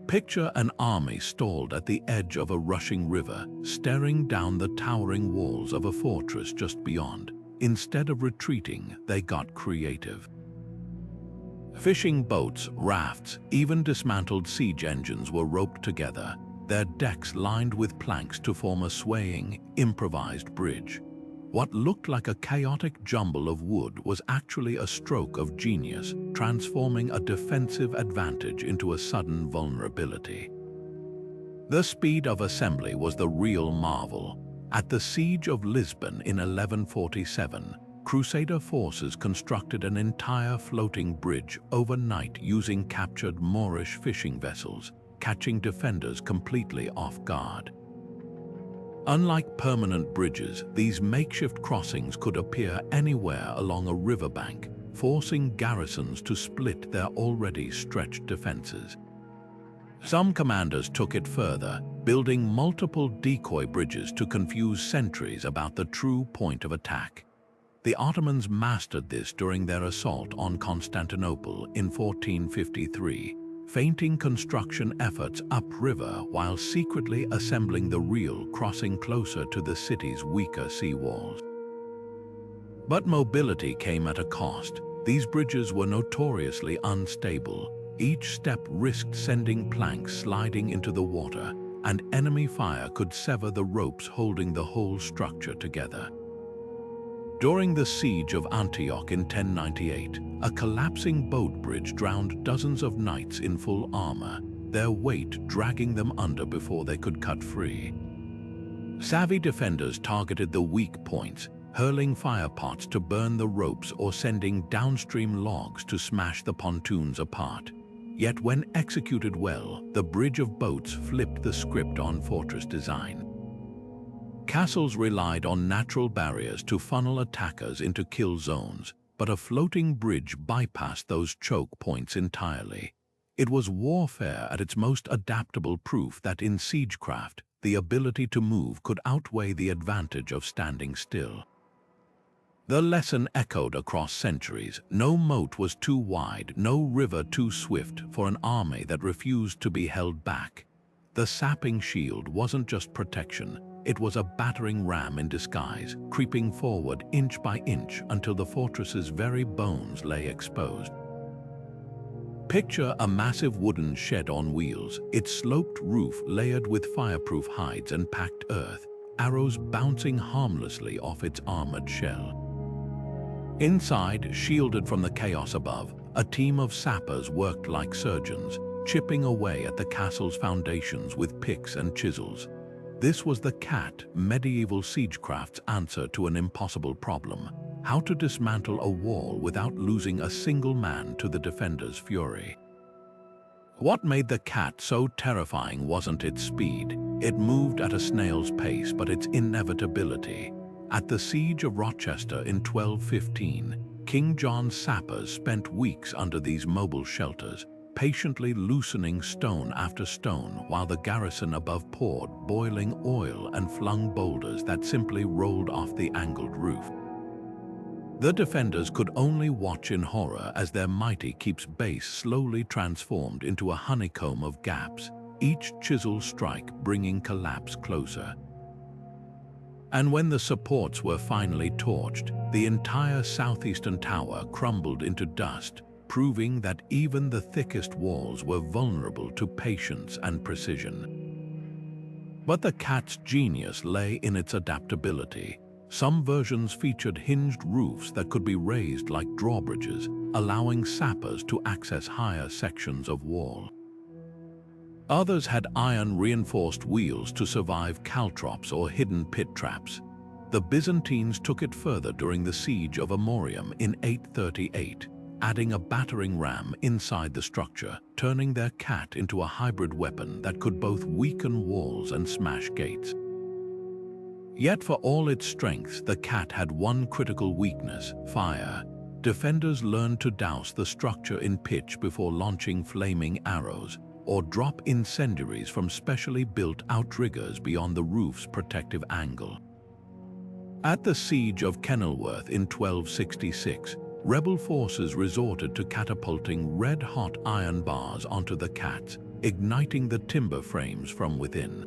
Picture an army stalled at the edge of a rushing river, staring down the towering walls of a fortress just beyond. Instead of retreating, they got creative. Fishing boats, rafts, even dismantled siege engines were roped together, their decks lined with planks to form a swaying, improvised bridge. What looked like a chaotic jumble of wood was actually a stroke of genius, transforming a defensive advantage into a sudden vulnerability. The speed of assembly was the real marvel. At the Siege of Lisbon in 1147, Crusader forces constructed an entire floating bridge overnight using captured Moorish fishing vessels, catching defenders completely off guard. Unlike permanent bridges, these makeshift crossings could appear anywhere along a riverbank, forcing garrisons to split their already stretched defenses. Some commanders took it further, building multiple decoy bridges to confuse sentries about the true point of attack. The Ottomans mastered this during their assault on Constantinople in 1453, feinting construction efforts upriver while secretly assembling the real crossing closer to the city's weaker seawalls. But mobility came at a cost. These bridges were notoriously unstable. Each step risked sending planks sliding into the water, and enemy fire could sever the ropes holding the whole structure together. During the siege of Antioch in 1098, a collapsing boat bridge drowned dozens of knights in full armor, their weight dragging them under before they could cut free. Savvy defenders targeted the weak points, hurling firepots to burn the ropes or sending downstream logs to smash the pontoons apart. Yet when executed well, the bridge of boats flipped the script on fortress design. Castles relied on natural barriers to funnel attackers into kill zones, but a floating bridge bypassed those choke points entirely. It was warfare at its most adaptable, proof that in siegecraft, the ability to move could outweigh the advantage of standing still. The lesson echoed across centuries. No moat was too wide, no river too swift for an army that refused to be held back. The Sapping Shield wasn't just protection, it was a battering ram in disguise, creeping forward inch by inch until the fortress's very bones lay exposed. Picture a massive wooden shed on wheels, its sloped roof layered with fireproof hides and packed earth, arrows bouncing harmlessly off its armored shell. Inside, shielded from the chaos above, a team of sappers worked like surgeons, chipping away at the castle's foundations with picks and chisels. This was the CAT, medieval siegecraft's answer to an impossible problem: how to dismantle a wall without losing a single man to the defender's fury. What made the CAT so terrifying wasn't its speed. It moved at a snail's pace, but its inevitability. At the Siege of Rochester in 1215, King John's sappers spent weeks under these mobile shelters, patiently loosening stone after stone while the garrison above poured boiling oil and flung boulders that simply rolled off the angled roof. The defenders could only watch in horror as their mighty keep's base slowly transformed into a honeycomb of gaps, each chisel strike bringing collapse closer. And when the supports were finally torched, the entire southeastern tower crumbled into dust, proving that even the thickest walls were vulnerable to patience and precision. But the CAT's genius lay in its adaptability. Some versions featured hinged roofs that could be raised like drawbridges, allowing sappers to access higher sections of wall. Others had iron-reinforced wheels to survive caltrops or hidden pit traps. The Byzantines took it further during the siege of Amorium in 838, adding a battering ram inside the structure, turning their CAT into a hybrid weapon that could both weaken walls and smash gates. Yet for all its strength, the CAT had one critical weakness: fire. Defenders learned to douse the structure in pitch before launching flaming arrows, or drop incendiaries from specially built outriggers beyond the roof's protective angle. At the Siege of Kenilworth in 1266, rebel forces resorted to catapulting red-hot iron bars onto the CATs, igniting the timber frames from within.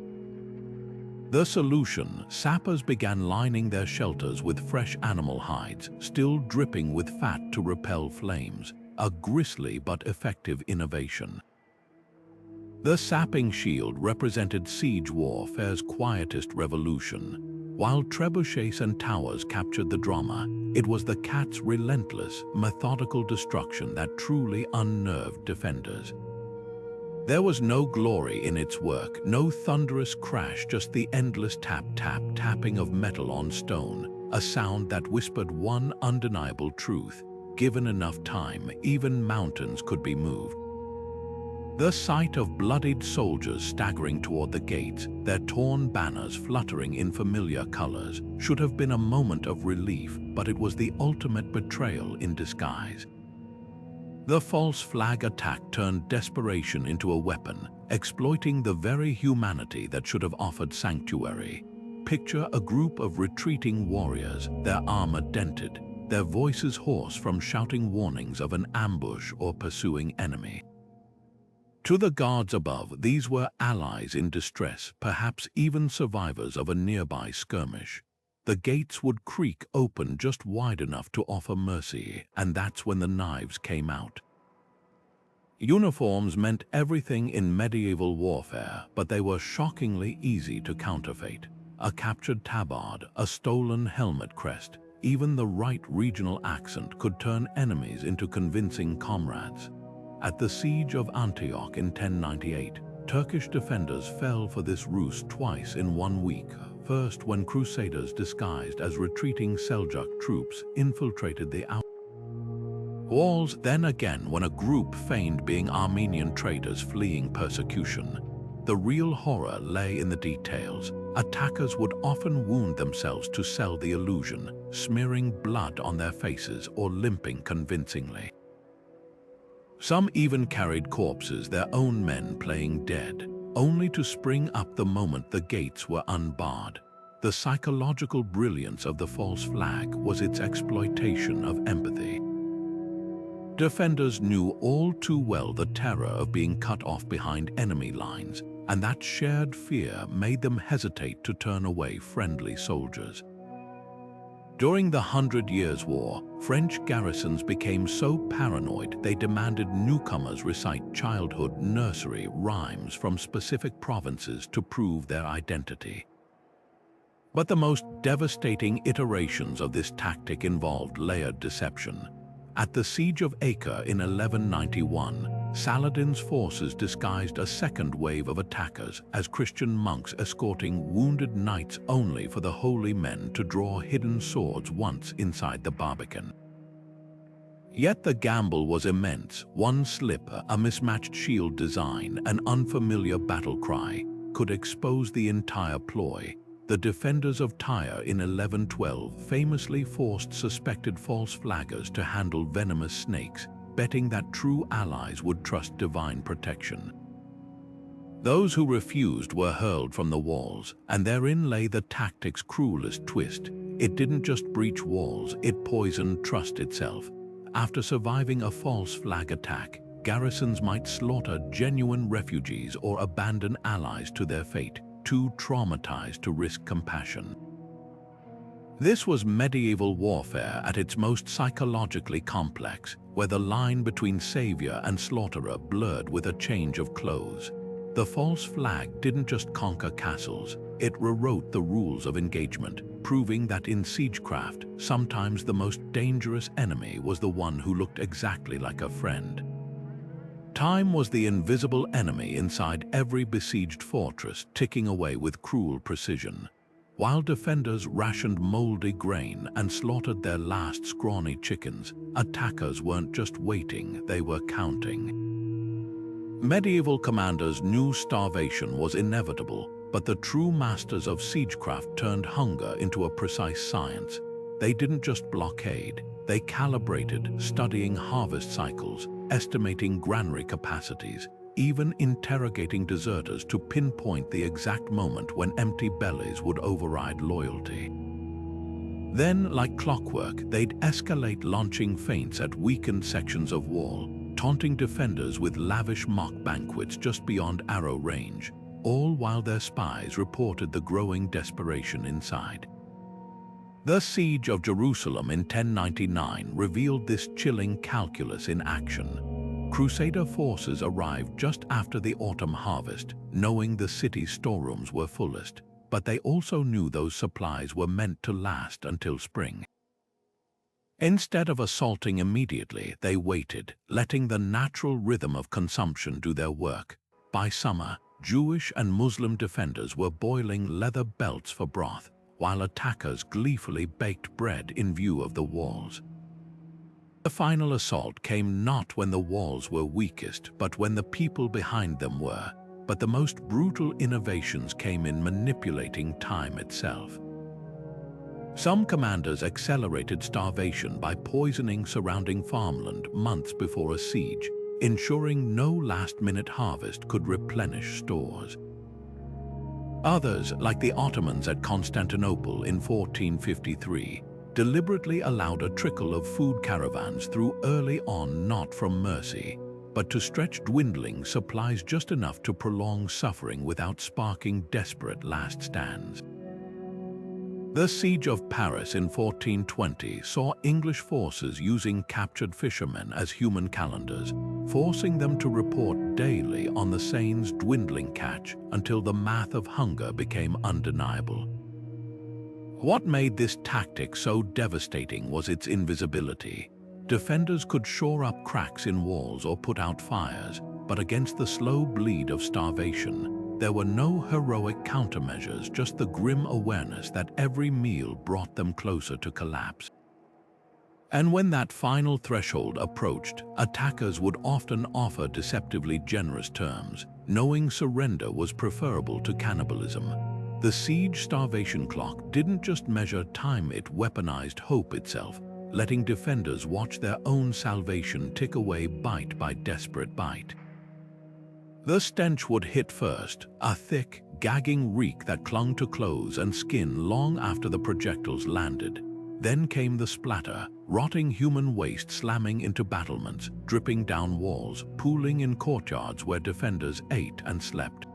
The solution: sappers began lining their shelters with fresh animal hides, still dripping with fat to repel flames, a grisly but effective innovation. The Sapping Shield represented siege warfare's quietest revolution. While trebuchets and towers captured the drama, it was the CAT's relentless, methodical destruction that truly unnerved defenders. There was no glory in its work, no thunderous crash, just the endless tapping of metal on stone, a sound that whispered one undeniable truth: given enough time, even mountains could be moved. The sight of bloodied soldiers staggering toward the gates, their torn banners fluttering in familiar colors, should have been a moment of relief, but it was the ultimate betrayal in disguise. The false flag attack turned desperation into a weapon, exploiting the very humanity that should have offered sanctuary. Picture a group of retreating warriors, their armor dented, their voices hoarse from shouting warnings of an ambush or pursuing enemy. To the guards above, these were allies in distress, perhaps even survivors of a nearby skirmish. The gates would creak open just wide enough to offer mercy, and that's when the knives came out. Uniforms meant everything in medieval warfare, but they were shockingly easy to counterfeit. A captured tabard, a stolen helmet crest, even the right regional accent could turn enemies into convincing comrades. At the Siege of Antioch in 1098, Turkish defenders fell for this ruse twice in 1 week. First, when crusaders disguised as retreating Seljuk troops infiltrated the walls, then again when a group feigned being Armenian traders fleeing persecution. The real horror lay in the details. Attackers would often wound themselves to sell the illusion, smearing blood on their faces or limping convincingly. Some even carried corpses, their own men playing dead. only to spring up the moment the gates were unbarred. The psychological brilliance of the false flag was its exploitation of empathy. Defenders knew all too well the terror of being cut off behind enemy lines, and that shared fear made them hesitate to turn away friendly soldiers. During the 100 Years' War, French garrisons became so paranoid they demanded newcomers recite childhood nursery rhymes from specific provinces to prove their identity. But the most devastating iterations of this tactic involved layered deception. At the Siege of Acre in 1191, Saladin's forces disguised a second wave of attackers as Christian monks escorting wounded knights only for the holy men to draw hidden swords once inside the barbican. Yet the gamble was immense. One slip, a mismatched shield design, an unfamiliar battle cry, could expose the entire ploy. The defenders of Tyre in 1112 famously forced suspected false flaggers to handle venomous snakes, betting that true allies would trust divine protection. Those who refused were hurled from the walls, and therein lay the tactic's cruelest twist. It didn't just breach walls, it poisoned trust itself. After surviving a false flag attack, garrisons might slaughter genuine refugees or abandon allies to their fate, too traumatized to risk compassion. This was medieval warfare at its most psychologically complex, where the line between savior and slaughterer blurred with a change of clothes. The false flag didn't just conquer castles, it rewrote the rules of engagement, proving that in siegecraft, sometimes the most dangerous enemy was the one who looked exactly like a friend. Time was the invisible enemy inside every besieged fortress, ticking away with cruel precision. While defenders rationed moldy grain and slaughtered their last scrawny chickens, attackers weren't just waiting, they were counting. Medieval commanders knew starvation was inevitable, but the true masters of siegecraft turned hunger into a precise science. They didn't just blockade, they calibrated, studying harvest cycles, estimating granary capacities, even interrogating deserters to pinpoint the exact moment when empty bellies would override loyalty. Then, like clockwork, they'd escalate, launching feints at weakened sections of wall, taunting defenders with lavish mock banquets just beyond arrow range, all while their spies reported the growing desperation inside. The Siege of Jerusalem in 1099 revealed this chilling calculus in action. Crusader forces arrived just after the autumn harvest, knowing the city's storerooms were fullest, but they also knew those supplies were meant to last until spring. Instead of assaulting immediately, they waited, letting the natural rhythm of consumption do their work. By summer, Jewish and Muslim defenders were boiling leather belts for broth, while attackers gleefully baked bread in view of the walls. The final assault came not when the walls were weakest, but when the people behind them were. But the most brutal innovations came in manipulating time itself. Some commanders accelerated starvation by poisoning surrounding farmland months before a siege, ensuring no last-minute harvest could replenish stores. Others, like the Ottomans at Constantinople in 1453, deliberately allowed a trickle of food caravans through early on, not from mercy, but to stretch dwindling supplies just enough to prolong suffering without sparking desperate last stands. The Siege of Paris in 1420 saw English forces using captured fishermen as human calendars, forcing them to report daily on the Seine's dwindling catch until the math of hunger became undeniable. What made this tactic so devastating was its invisibility. Defenders could shore up cracks in walls or put out fires, but against the slow bleed of starvation, there were no heroic countermeasures, just the grim awareness that every meal brought them closer to collapse. And when that final threshold approached, attackers would often offer deceptively generous terms, knowing surrender was preferable to cannibalism. The siege starvation clock didn't just measure time, it weaponized hope itself, letting defenders watch their own salvation tick away bite by desperate bite. The stench would hit first, a thick, gagging reek that clung to clothes and skin long after the projectiles landed. Then came the splatter, rotting human waste slamming into battlements, dripping down walls, pooling in courtyards where defenders ate and slept.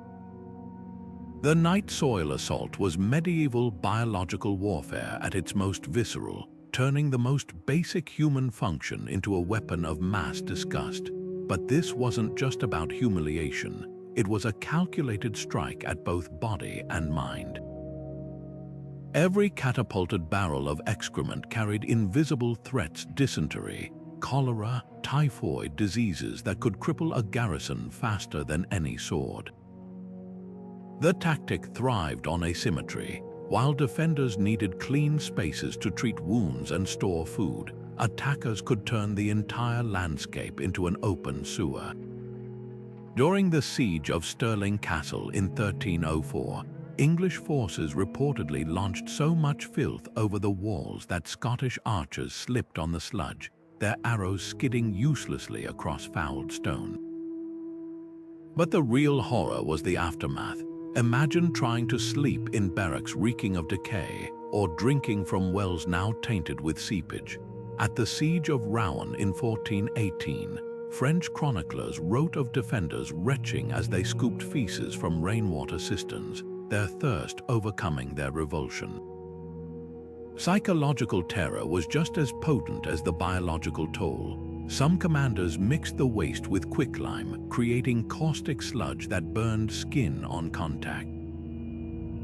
The night soil assault was medieval biological warfare at its most visceral, turning the most basic human function into a weapon of mass disgust. But this wasn't just about humiliation. It was a calculated strike at both body and mind. Every catapulted barrel of excrement carried invisible threats: dysentery, cholera, typhoid diseases that could cripple a garrison faster than any sword. The tactic thrived on asymmetry. While defenders needed clean spaces to treat wounds and store food, attackers could turn the entire landscape into an open sewer. During the siege of Stirling Castle in 1304, English forces reportedly launched so much filth over the walls that Scottish archers slipped on the sludge, their arrows skidding uselessly across fouled stone. But the real horror was the aftermath. Imagine trying to sleep in barracks reeking of decay, or drinking from wells now tainted with seepage. At the siege of Rouen in 1418, French chroniclers wrote of defenders retching as they scooped feces from rainwater cisterns, their thirst overcoming their revulsion. Psychological terror was just as potent as the biological toll. Some commanders mixed the waste with quicklime, creating caustic sludge that burned skin on contact.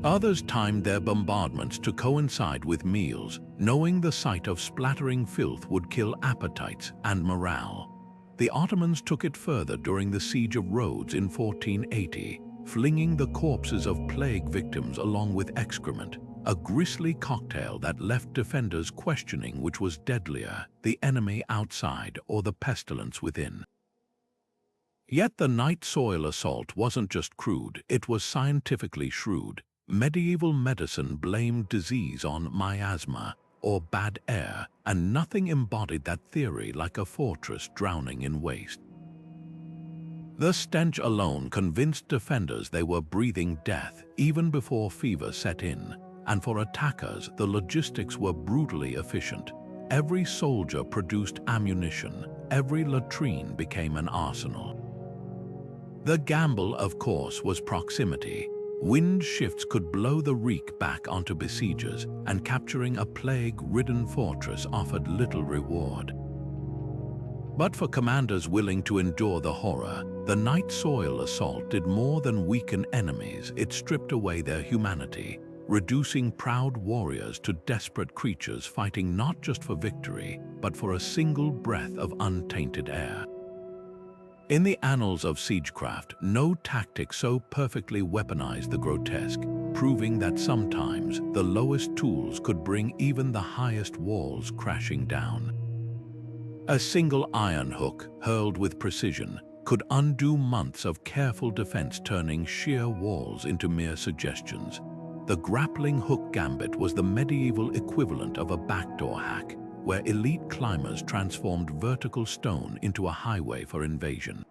Others timed their bombardments to coincide with meals, knowing the sight of splattering filth would kill appetites and morale. The Ottomans took it further during the Siege of Rhodes in 1480, flinging the corpses of plague victims along with excrement, a grisly cocktail that left defenders questioning which was deadlier, the enemy outside or the pestilence within. Yet the night soil assault wasn't just crude, it was scientifically shrewd. Medieval medicine blamed disease on miasma, or bad air, and nothing embodied that theory like a fortress drowning in waste. The stench alone convinced defenders they were breathing death even before fever set in, and for attackers the logistics were brutally efficient. Every soldier produced ammunition, every latrine became an arsenal. The gamble, of course, was proximity. Wind shifts could blow the reek back onto besiegers, and capturing a plague-ridden fortress offered little reward. But for commanders willing to endure the horror, the night soil assault did more than weaken enemies. It stripped away their humanity, reducing proud warriors to desperate creatures fighting not just for victory, but for a single breath of untainted air. In the annals of siegecraft, no tactic so perfectly weaponized the grotesque, proving that sometimes the lowest tools could bring even the highest walls crashing down. A single iron hook, hurled with precision, could undo months of careful defense, turning sheer walls into mere suggestions. The grappling hook gambit was the medieval equivalent of a backdoor hack, where elite climbers transformed vertical stone into a highway for invasion.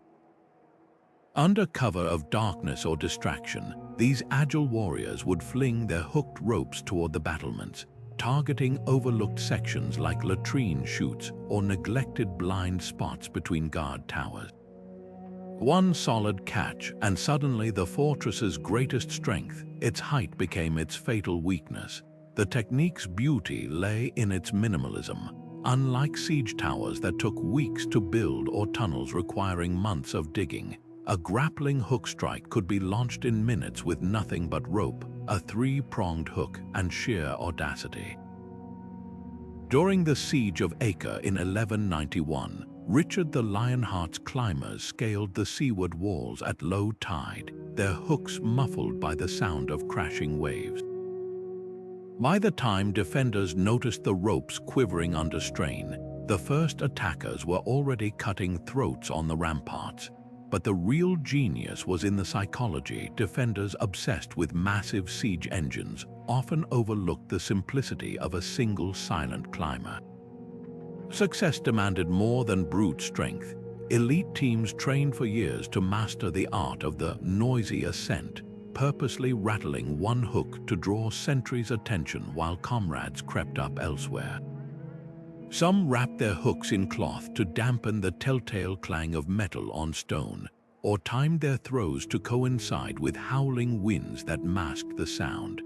Under cover of darkness or distraction, these agile warriors would fling their hooked ropes toward the battlements, targeting overlooked sections like latrine chutes or neglected blind spots between guard towers. One solid catch, and suddenly the fortress's greatest strength, its height, became its fatal weakness. The technique's beauty lay in its minimalism. Unlike siege towers that took weeks to build or tunnels requiring months of digging, a grappling hook strike could be launched in minutes with nothing but rope, a three-pronged hook, and sheer audacity. During the Siege of Acre in 1191, Richard the Lionheart's climbers scaled the seaward walls at low tide, their hooks muffled by the sound of crashing waves. By the time defenders noticed the ropes quivering under strain, the first attackers were already cutting throats on the ramparts. But the real genius was in the psychology. Defenders obsessed with massive siege engines often overlooked the simplicity of a single silent climber. Success demanded more than brute strength. Elite teams trained for years to master the art of the noisy ascent, purposely rattling one hook to draw sentries' attention while comrades crept up elsewhere. Some wrapped their hooks in cloth to dampen the telltale clang of metal on stone, or timed their throws to coincide with howling winds that masked the sound.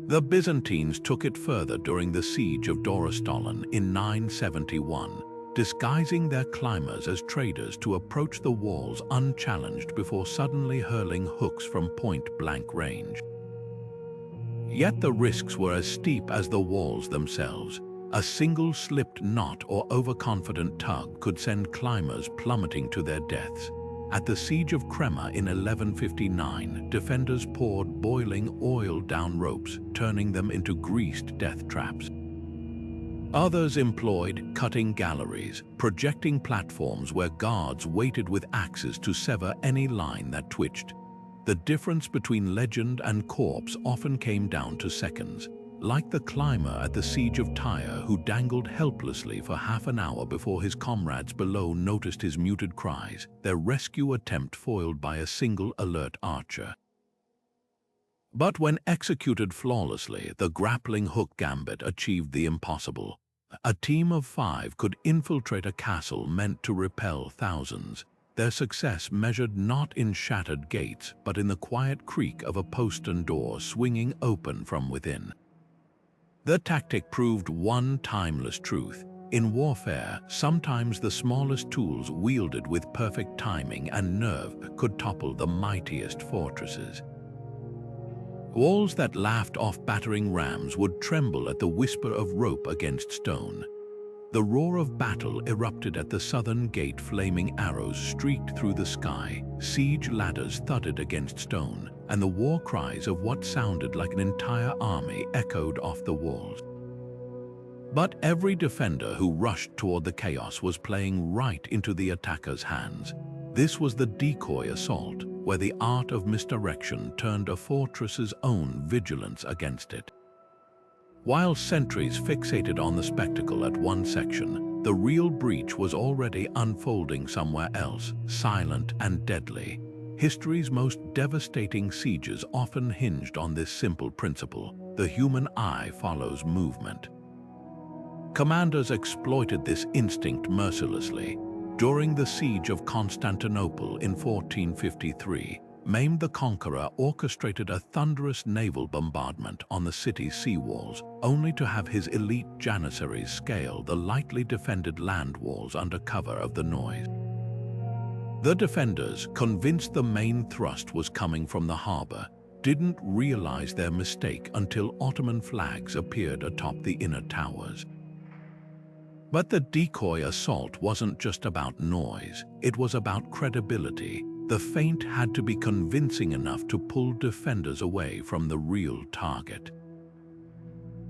The Byzantines took it further during the siege of Dorostolon in 971, disguising their climbers as traders to approach the walls unchallenged before suddenly hurling hooks from point-blank range. Yet the risks were as steep as the walls themselves. A single slipped knot or overconfident tug could send climbers plummeting to their deaths. At the siege of Crema in 1159, defenders poured boiling oil down ropes, turning them into greased death traps. Others employed cutting galleries, projecting platforms where guards waited with axes to sever any line that twitched. The difference between legend and corpse often came down to seconds, like the climber at the siege of Tyre who dangled helplessly for half an hour before his comrades below noticed his muted cries, their rescue attempt foiled by a single alert archer. But when executed flawlessly, the grappling hook gambit achieved the impossible. A team of 5 could infiltrate a castle meant to repel thousands. Their success measured not in shattered gates, but in the quiet creak of a postern door swinging open from within. The tactic proved one timeless truth. In warfare, sometimes the smallest tools wielded with perfect timing and nerve could topple the mightiest fortresses. Walls that laughed off battering rams would tremble at the whisper of rope against stone. The roar of battle erupted at the southern gate, flaming arrows streaked through the sky, siege ladders thudded against stone, and the war cries of what sounded like an entire army echoed off the walls. But every defender who rushed toward the chaos was playing right into the attacker's hands. This was the decoy assault, where the art of misdirection turned a fortress's own vigilance against it. While sentries fixated on the spectacle at one section, the real breach was already unfolding somewhere else, silent and deadly. History's most devastating sieges often hinged on this simple principle: the human eye follows movement. Commanders exploited this instinct mercilessly. During the siege of Constantinople in 1453, Mehmed the Conqueror orchestrated a thunderous naval bombardment on the city's seawalls, only to have his elite janissaries scale the lightly defended land walls under cover of the noise. The defenders, convinced the main thrust was coming from the harbor, didn't realize their mistake until Ottoman flags appeared atop the inner towers. But the decoy assault wasn't just about noise, it was about credibility. The feint had to be convincing enough to pull defenders away from the real target.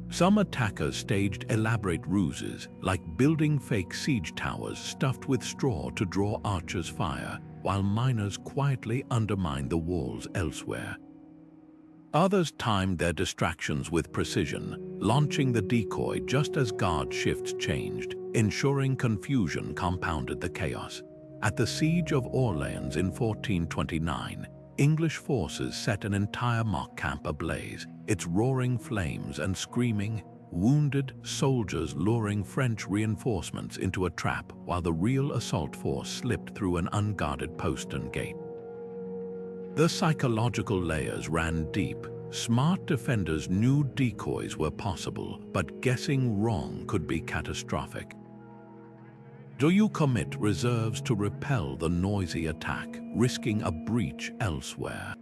Some attackers staged elaborate ruses, like building fake siege towers stuffed with straw to draw archers' fire, while miners quietly undermined the walls elsewhere. Others timed their distractions with precision, launching the decoy just as guard shifts changed, ensuring confusion compounded the chaos. At the Siege of Orleans in 1429, English forces set an entire mock camp ablaze, its roaring flames and screaming, wounded soldiers luring French reinforcements into a trap while the real assault force slipped through an unguarded postern gate. The psychological layers ran deep. Smart defenders knew decoys were possible, but guessing wrong could be catastrophic. Do you commit reserves to repel the noisy attack, risking a breach elsewhere?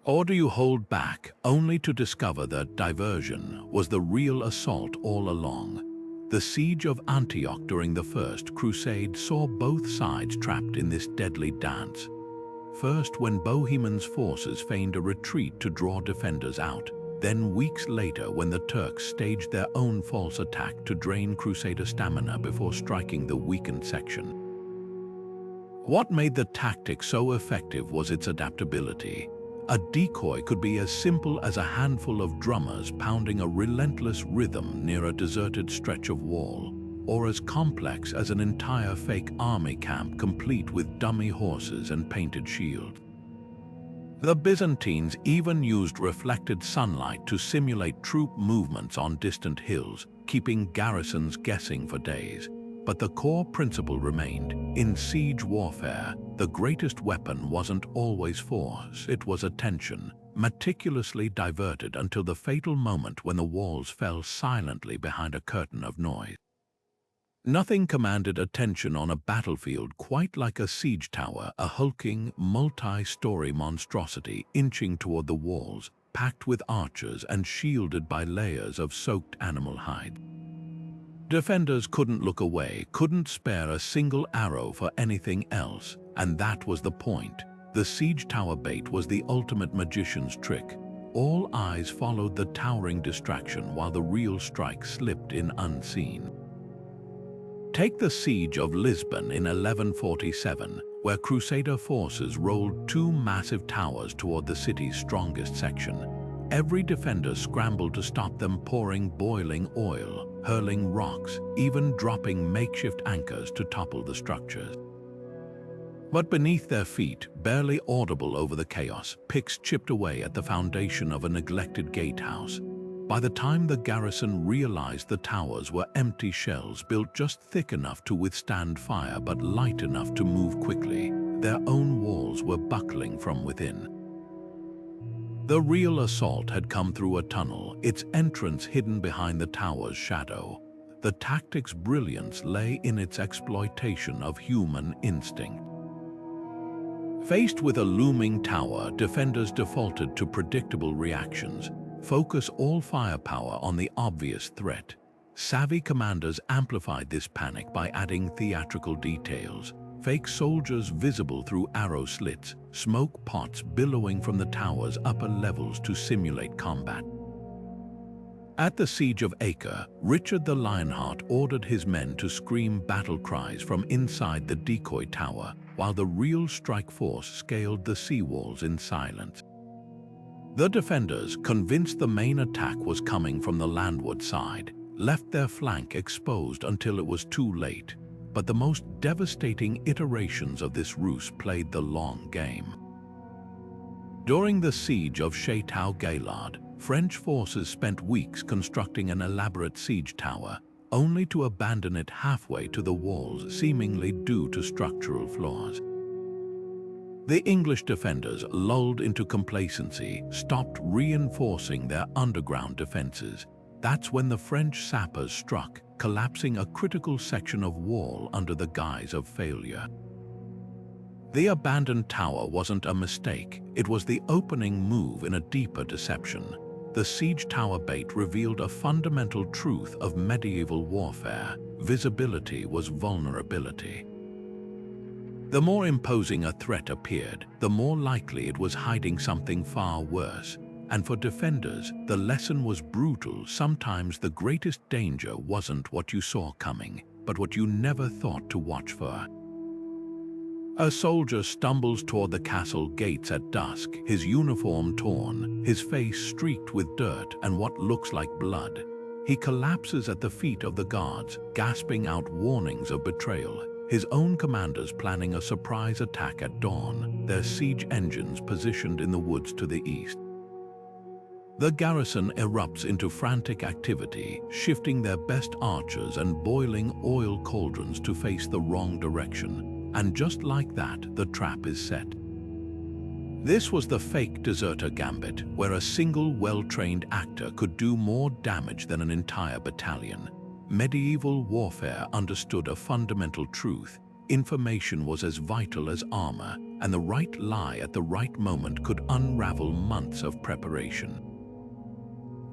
Or do you hold back, only to discover that diversion was the real assault all along? The siege of Antioch during the First Crusade saw both sides trapped in this deadly dance. First, when Bohemond's forces feigned a retreat to draw defenders out, then weeks later when the Turks staged their own false attack to drain Crusader stamina before striking the weakened section. What made the tactic so effective was its adaptability. A decoy could be as simple as a handful of drummers pounding a relentless rhythm near a deserted stretch of wall, or as complex as an entire fake army camp complete with dummy horses and painted shields. The Byzantines even used reflected sunlight to simulate troop movements on distant hills, keeping garrisons guessing for days. But the core principle remained. In siege warfare, the greatest weapon wasn't always force, it was attention, meticulously diverted until the fatal moment when the walls fell silently behind a curtain of noise. Nothing commanded attention on a battlefield quite like a siege tower, a hulking, multi-story monstrosity inching toward the walls, packed with archers and shielded by layers of soaked animal hide. Defenders couldn't look away, couldn't spare a single arrow for anything else, and that was the point. The siege tower bait was the ultimate magician's trick. All eyes followed the towering distraction while the real strike slipped in unseen. Take the siege of Lisbon in 1147, where Crusader forces rolled two massive towers toward the city's strongest section. Every defender scrambled to stop them, pouring boiling oil, hurling rocks, even dropping makeshift anchors to topple the structures. But beneath their feet, barely audible over the chaos, picks chipped away at the foundation of a neglected gatehouse. By the time the garrison realized the towers were empty shells built just thick enough to withstand fire but light enough to move quickly, their own walls were buckling from within. The real assault had come through a tunnel, its entrance hidden behind the tower's shadow. The tactic's brilliance lay in its exploitation of human instinct. Faced with a looming tower, defenders defaulted to predictable reactions. Focus all firepower on the obvious threat. Savvy commanders amplified this panic by adding theatrical details. Fake soldiers visible through arrow slits, smoke pots billowing from the tower's upper levels to simulate combat. At the Siege of Acre, Richard the Lionheart ordered his men to scream battle cries from inside the decoy tower, while the real strike force scaled the seawalls in silence. The defenders, convinced the main attack was coming from the landward side, left their flank exposed until it was too late. But the most devastating iterations of this ruse played the long game. During the siege of Château-Gaillard, French forces spent weeks constructing an elaborate siege tower, only to abandon it halfway to the walls, seemingly due to structural flaws. The English defenders, lulled into complacency, stopped reinforcing their underground defenses. That's when the French sappers struck, collapsing a critical section of wall under the guise of failure. The abandoned tower wasn't a mistake, it was the opening move in a deeper deception. The siege tower bait revealed a fundamental truth of medieval warfare: visibility was vulnerability. The more imposing a threat appeared, the more likely it was hiding something far worse. And for defenders, the lesson was brutal. Sometimes the greatest danger wasn't what you saw coming, but what you never thought to watch for. A soldier stumbles toward the castle gates at dusk, his uniform torn, his face streaked with dirt and what looks like blood. He collapses at the feet of the guards, gasping out warnings of betrayal. His own commanders planning a surprise attack at dawn, their siege engines positioned in the woods to the east. The garrison erupts into frantic activity, shifting their best archers and boiling oil cauldrons to face the wrong direction. And just like that, the trap is set. This was the fake deserter gambit, where a single well-trained actor could do more damage than an entire battalion. Medieval warfare understood a fundamental truth. Information was as vital as armor, and the right lie at the right moment could unravel months of preparation.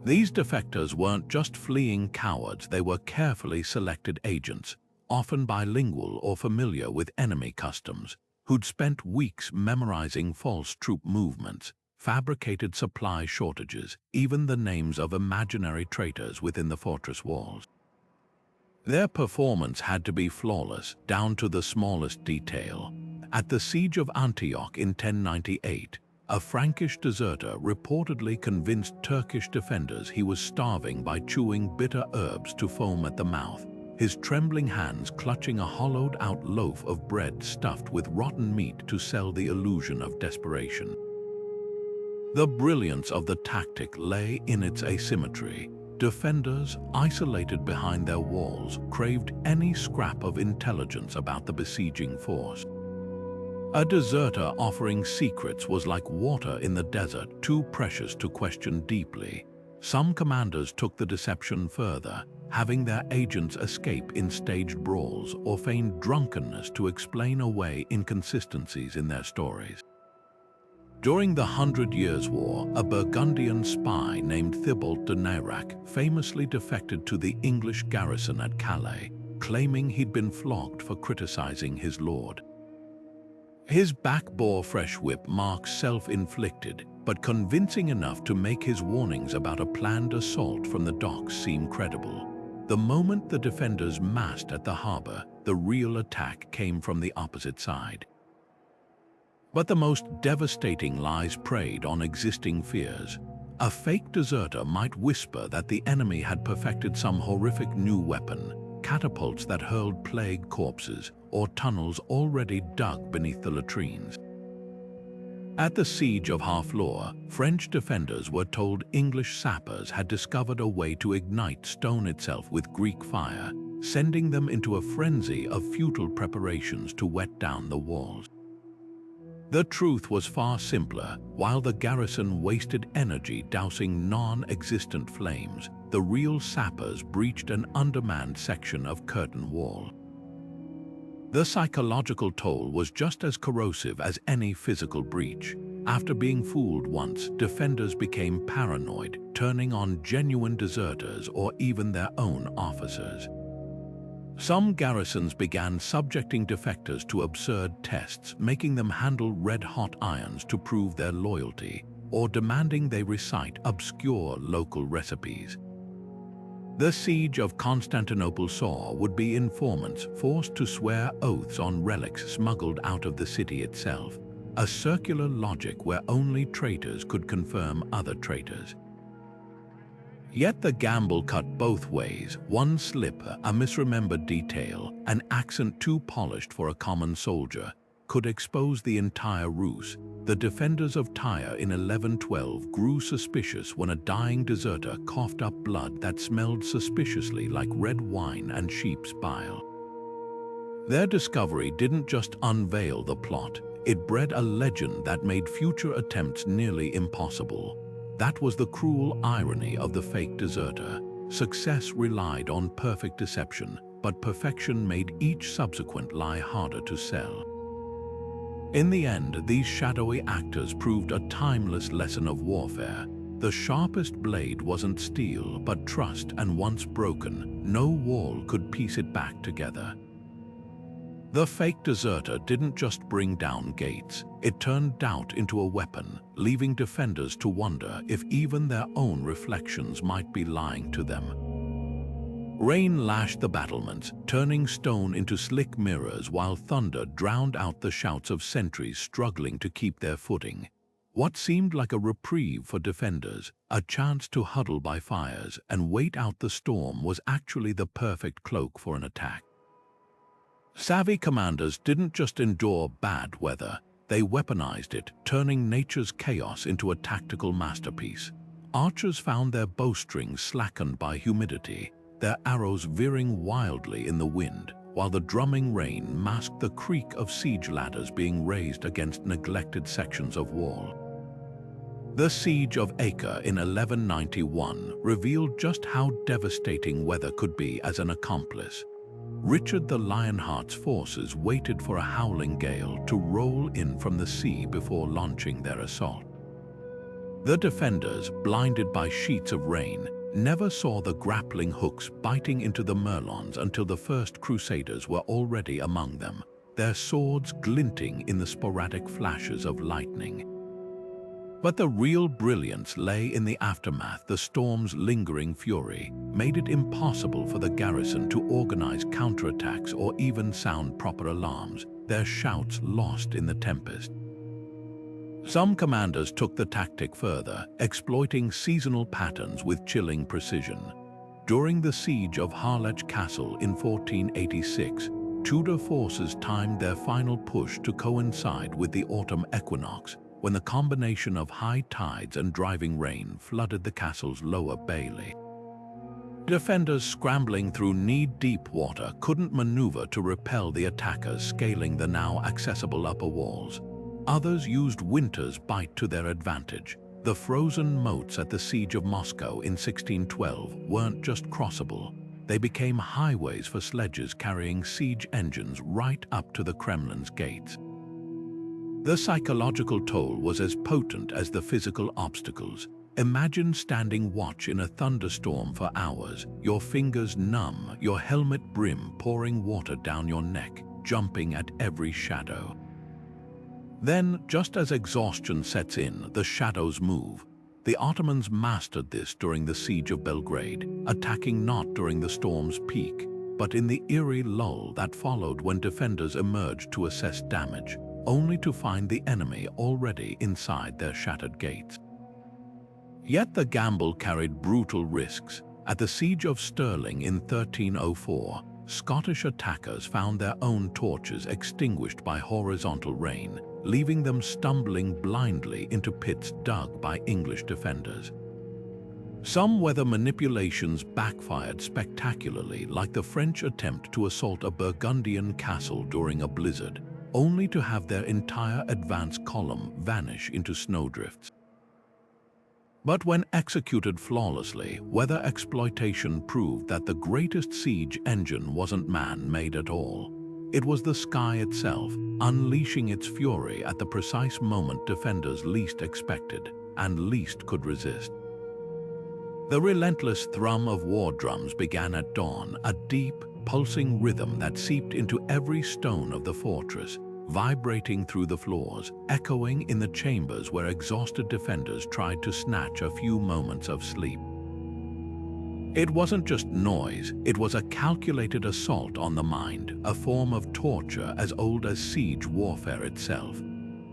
These defectors weren't just fleeing cowards, they were carefully selected agents, often bilingual or familiar with enemy customs, who'd spent weeks memorizing false troop movements, fabricated supply shortages, even the names of imaginary traitors within the fortress walls. Their performance had to be flawless, down to the smallest detail. At the Siege of Antioch in 1098, a Frankish deserter reportedly convinced Turkish defenders he was starving by chewing bitter herbs to foam at the mouth. his trembling hands clutching a hollowed-out loaf of bread stuffed with rotten meat to sell the illusion of desperation. The brilliance of the tactic lay in its asymmetry. Defenders, isolated behind their walls, craved any scrap of intelligence about the besieging force. A deserter offering secrets was like water in the desert, too precious to question deeply. Some commanders took the deception further, having their agents escape in staged brawls or feign drunkenness to explain away inconsistencies in their stories. During the 100 Years' War, a Burgundian spy named Thibault de Nayrac famously defected to the English garrison at Calais, claiming he'd been flogged for criticizing his lord. His back bore fresh whip marks self-inflicted, but convincing enough to make his warnings about a planned assault from the docks seem credible. The moment the defenders massed at the harbor, the real attack came from the opposite side. But the most devastating lies preyed on existing fears. A fake deserter might whisper that the enemy had perfected some horrific new weapon, catapults that hurled plague corpses, or tunnels already dug beneath the latrines. At the siege of Harfleur, French defenders were told English sappers had discovered a way to ignite stone itself with Greek fire, sending them into a frenzy of futile preparations to wet down the walls. The truth was far simpler. While the garrison wasted energy dousing non-existent flames, the real sappers breached an undermanned section of curtain wall. The psychological toll was just as corrosive as any physical breach. After being fooled once, defenders became paranoid, turning on genuine deserters or even their own officers. Some garrisons began subjecting defectors to absurd tests, making them handle red-hot irons to prove their loyalty, or demanding they recite obscure local recipes. The siege of Constantinople saw would-be informants forced to swear oaths on relics smuggled out of the city itself, a circular logic where only traitors could confirm other traitors. Yet the gamble cut both ways. One slip, a misremembered detail, an accent too polished for a common soldier, could expose the entire ruse. The defenders of Tyre in 1112 grew suspicious when a dying deserter coughed up blood that smelled suspiciously like red wine and sheep's bile. Their discovery didn't just unveil the plot, it bred a legend that made future attempts nearly impossible. That was the cruel irony of the fake deserter. Success relied on perfect deception, but perfection made each subsequent lie harder to sell. In the end, these shadowy actors proved a timeless lesson of warfare. The sharpest blade wasn't steel, but trust, and once broken, no wall could piece it back together. The fake deserter didn't just bring down gates, it turned doubt into a weapon, leaving defenders to wonder if even their own reflections might be lying to them. Rain lashed the battlements, turning stone into slick mirrors while thunder drowned out the shouts of sentries struggling to keep their footing. What seemed like a reprieve for defenders, a chance to huddle by fires and wait out the storm, was actually the perfect cloak for an attack. Savvy commanders didn't just endure bad weather, they weaponized it, turning nature's chaos into a tactical masterpiece. Archers found their bowstrings slackened by humidity, their arrows veering wildly in the wind, while the drumming rain masked the creak of siege ladders being raised against neglected sections of wall. The siege of Acre in 1191 revealed just how devastating weather could be as an accomplice. Richard the Lionheart's forces waited for a howling gale to roll in from the sea before launching their assault. The defenders, blinded by sheets of rain, never saw the grappling hooks biting into the merlons until the first crusaders were already among them, their swords glinting in the sporadic flashes of lightning. But the real brilliance lay in the aftermath. The storm's lingering fury made it impossible for the garrison to organize counterattacks or even sound proper alarms, their shouts lost in the tempest. Some commanders took the tactic further, exploiting seasonal patterns with chilling precision. During the siege of Harlech Castle in 1486, Tudor forces timed their final push to coincide with the autumn equinox, when the combination of high tides and driving rain flooded the castle's lower bailey. Defenders scrambling through knee-deep water couldn't maneuver to repel the attackers scaling the now accessible upper walls. Others used winter's bite to their advantage. The frozen moats at the Siege of Moscow in 1612 weren't just crossable. They became highways for sledges carrying siege engines right up to the Kremlin's gates. The psychological toll was as potent as the physical obstacles. Imagine standing watch in a thunderstorm for hours, your fingers numb, your helmet brim pouring water down your neck, jumping at every shadow. Then, just as exhaustion sets in, the shadows move. The Ottomans mastered this during the Siege of Belgrade, attacking not during the storm's peak, but in the eerie lull that followed when defenders emerged to assess damage, only to find the enemy already inside their shattered gates. Yet the gamble carried brutal risks. At the Siege of Stirling in 1304, Scottish attackers found their own torches extinguished by horizontal rain, leaving them stumbling blindly into pits dug by English defenders. Some weather manipulations backfired spectacularly, like the French attempt to assault a Burgundian castle during a blizzard, only to have their entire advance column vanish into snowdrifts. But when executed flawlessly, weather exploitation proved that the greatest siege engine wasn't man-made at all. It was the sky itself, unleashing its fury at the precise moment defenders least expected and least could resist. The relentless thrum of war drums began at dawn, a deep, pulsing rhythm that seeped into every stone of the fortress, vibrating through the floors, echoing in the chambers where exhausted defenders tried to snatch a few moments of sleep. It wasn't just noise, it was a calculated assault on the mind, a form of torture as old as siege warfare itself.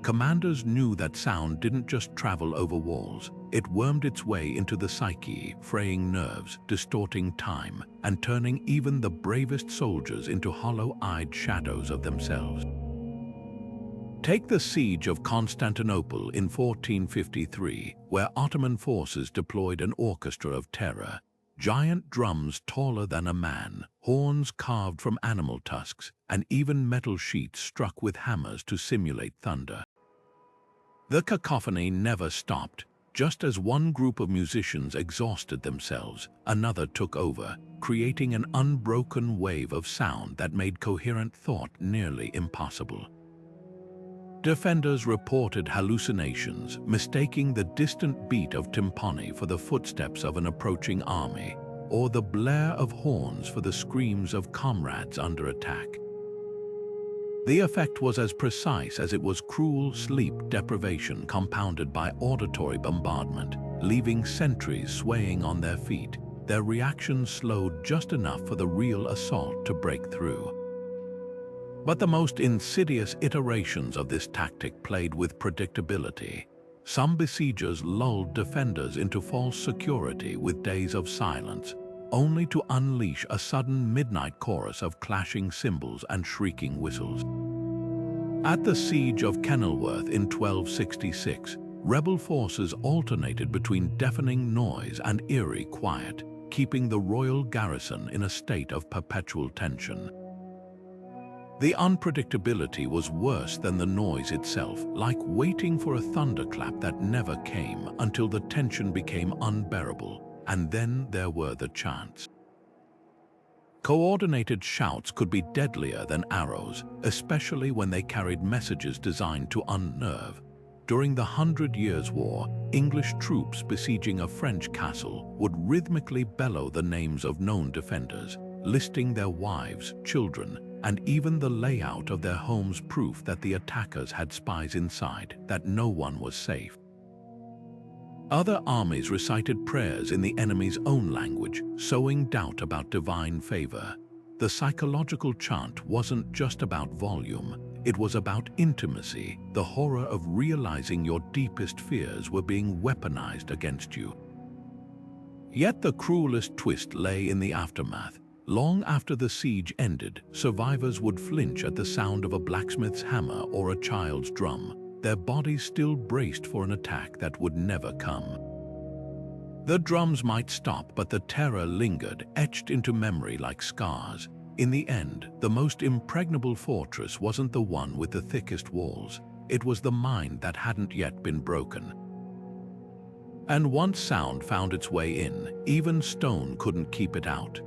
Commanders knew that sound didn't just travel over walls, it wormed its way into the psyche, fraying nerves, distorting time, and turning even the bravest soldiers into hollow-eyed shadows of themselves. Take the siege of Constantinople in 1453, where Ottoman forces deployed an orchestra of terror. Giant drums taller than a man, horns carved from animal tusks, and even metal sheets struck with hammers to simulate thunder. The cacophony never stopped. Just as one group of musicians exhausted themselves, another took over, creating an unbroken wave of sound that made coherent thought nearly impossible. Defenders reported hallucinations, mistaking the distant beat of timpani for the footsteps of an approaching army, or the blare of horns for the screams of comrades under attack. The effect was as precise as it was cruel sleep deprivation compounded by auditory bombardment, leaving sentries swaying on their feet, their reactions slowed just enough for the real assault to break through. But the most insidious iterations of this tactic played with predictability. Some besiegers lulled defenders into false security with days of silence, only to unleash a sudden midnight chorus of clashing cymbals and shrieking whistles. At the Siege of Kenilworth in 1266, rebel forces alternated between deafening noise and eerie quiet, keeping the royal garrison in a state of perpetual tension. The unpredictability was worse than the noise itself, like waiting for a thunderclap that never came until the tension became unbearable, and then there were the chants. Coordinated shouts could be deadlier than arrows, especially when they carried messages designed to unnerve. During the 100 Years' War, English troops besieging a French castle would rhythmically bellow the names of known defenders, listing their wives, children, and even the layout of their homes, proof that the attackers had spies inside, that no one was safe. Other armies recited prayers in the enemy's own language, sowing doubt about divine favor. The psychological chant wasn't just about volume, it was about intimacy, the horror of realizing your deepest fears were being weaponized against you. Yet the cruelest twist lay in the aftermath. Long after the siege ended, survivors would flinch at the sound of a blacksmith's hammer or a child's drum, their bodies still braced for an attack that would never come. The drums might stop, but the terror lingered, etched into memory like scars. In the end, the most impregnable fortress wasn't the one with the thickest walls. It was the mind that hadn't yet been broken. And once sound found its way in, even stone couldn't keep it out.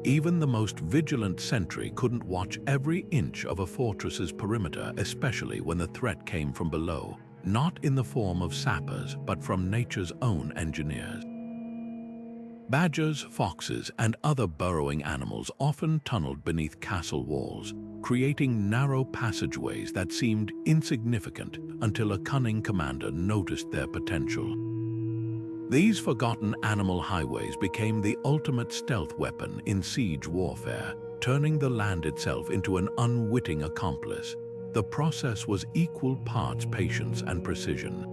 Even the most vigilant sentry couldn't watch every inch of a fortress's perimeter, especially when the threat came from below, not in the form of sappers, but from nature's own engineers. Badgers, foxes, and other burrowing animals often tunneled beneath castle walls, creating narrow passageways that seemed insignificant until a cunning commander noticed their potential. These forgotten animal highways became the ultimate stealth weapon in siege warfare, turning the land itself into an unwitting accomplice. The process was equal parts patience and precision.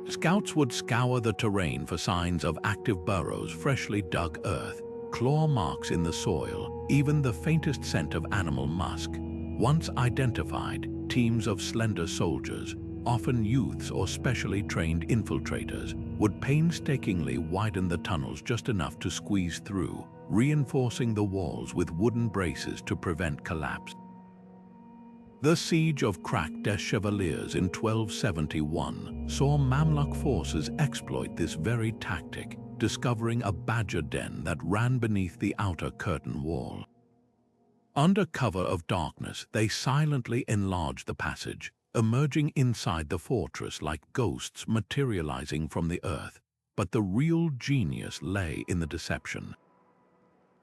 Scouts would scour the terrain for signs of active burrows, freshly dug earth, claw marks in the soil, even the faintest scent of animal musk. Once identified, teams of slender soldiers, often youths or specially trained infiltrators, would painstakingly widen the tunnels just enough to squeeze through, reinforcing the walls with wooden braces to prevent collapse. The siege of Crac des Chevaliers in 1271 saw Mamluk forces exploit this very tactic, discovering a badger den that ran beneath the outer curtain wall. Under cover of darkness, they silently enlarged the passage, emerging inside the fortress like ghosts materializing from the earth. But the real genius lay in the deception.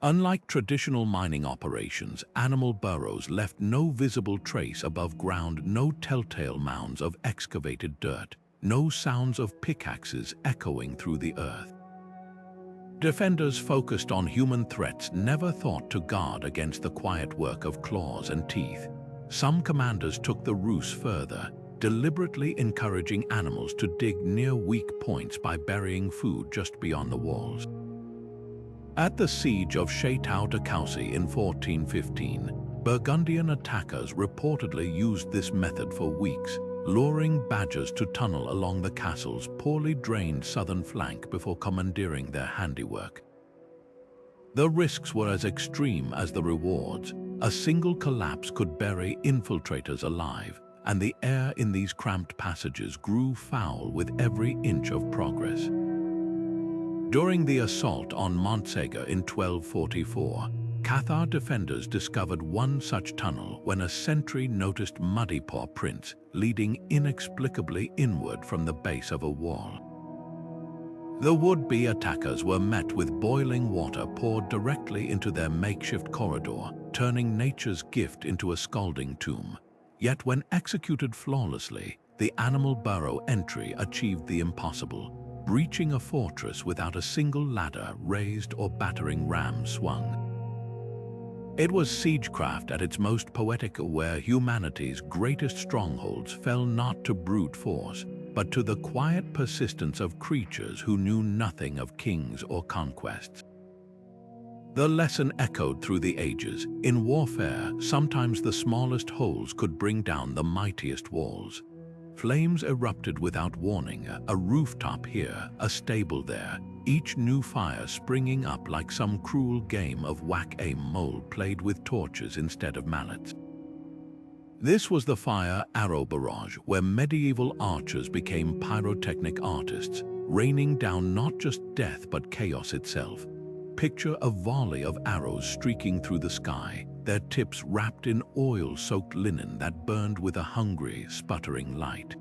Unlike traditional mining operations, animal burrows left no visible trace above ground, no telltale mounds of excavated dirt, no sounds of pickaxes echoing through the earth. Defenders focused on human threats never thought to guard against the quiet work of claws and teeth. Some commanders took the ruse further, deliberately encouraging animals to dig near weak points by burying food just beyond the walls. At the siege of Château-de-Coucy in 1415, Burgundian attackers reportedly used this method for weeks, luring badgers to tunnel along the castle's poorly drained southern flank before commandeering their handiwork. The risks were as extreme as the rewards. A single collapse could bury infiltrators alive, and the air in these cramped passages grew foul with every inch of progress. During the assault on Montségur in 1244, Cathar defenders discovered one such tunnel when a sentry noticed muddy paw prints leading inexplicably inward from the base of a wall. The would-be attackers were met with boiling water poured directly into their makeshift corridor, turning nature's gift into a scalding tomb. Yet when executed flawlessly, the animal burrow entry achieved the impossible, breaching a fortress without a single ladder raised or battering ram swung. It was siegecraft at its most poetic, where humanity's greatest strongholds fell not to brute force, but to the quiet persistence of creatures who knew nothing of kings or conquests. The lesson echoed through the ages. In warfare, sometimes the smallest holes could bring down the mightiest walls. Flames erupted without warning, a rooftop here, a stable there, each new fire springing up like some cruel game of whack-a-mole played with torches instead of mallets. This was the fire arrow barrage, where medieval archers became pyrotechnic artists, raining down not just death but chaos itself. Picture a volley of arrows streaking through the sky, their tips wrapped in oil-soaked linen that burned with a hungry, sputtering light.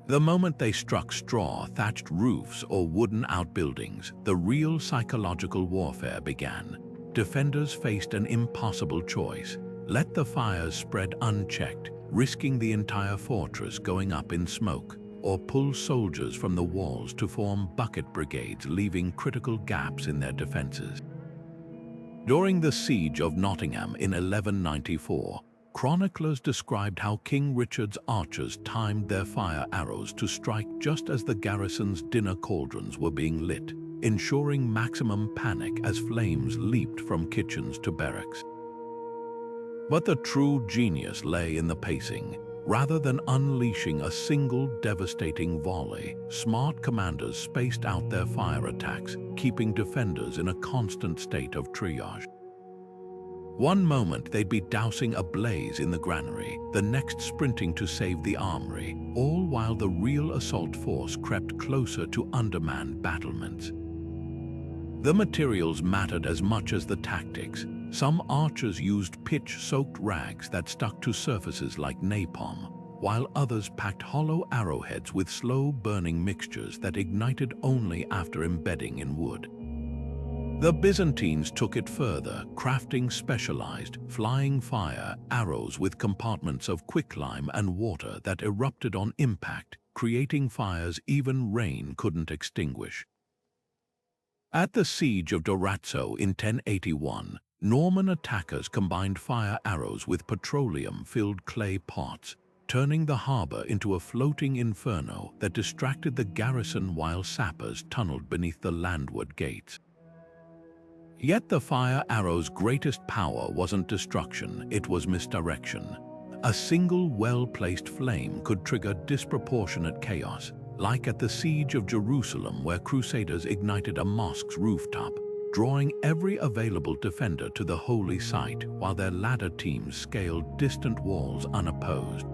The moment they struck straw-thatched roofs or wooden outbuildings, the real psychological warfare began. Defenders faced an impossible choice: let the fires spread unchecked, risking the entire fortress going up in smoke, or pull soldiers from the walls to form bucket brigades, leaving critical gaps in their defenses. During the siege of Nottingham in 1194, chroniclers described how King Richard's archers timed their fire arrows to strike just as the garrison's dinner cauldrons were being lit. ensuring maximum panic as flames leaped from kitchens to barracks. But the true genius lay in the pacing. Rather than unleashing a single devastating volley, smart commanders spaced out their fire attacks, keeping defenders in a constant state of triage. One moment they'd be dousing a blaze in the granary, the next sprinting to save the armory, all while the real assault force crept closer to undermanned battlements. The materials mattered as much as the tactics. Some archers used pitch-soaked rags that stuck to surfaces like napalm, while others packed hollow arrowheads with slow-burning mixtures that ignited only after embedding in wood. The Byzantines took it further, crafting specialized, flying fire arrows with compartments of quicklime and water that erupted on impact, creating fires even rain couldn't extinguish. At the Siege of Durazzo in 1081, Norman attackers combined fire arrows with petroleum-filled clay pots, turning the harbor into a floating inferno that distracted the garrison while sappers tunneled beneath the landward gates. Yet the fire arrow's greatest power wasn't destruction, it was misdirection. A single well-placed flame could trigger disproportionate chaos, like at the Siege of Jerusalem where Crusaders ignited a mosque's rooftop, drawing every available defender to the holy site while their ladder teams scaled distant walls unopposed.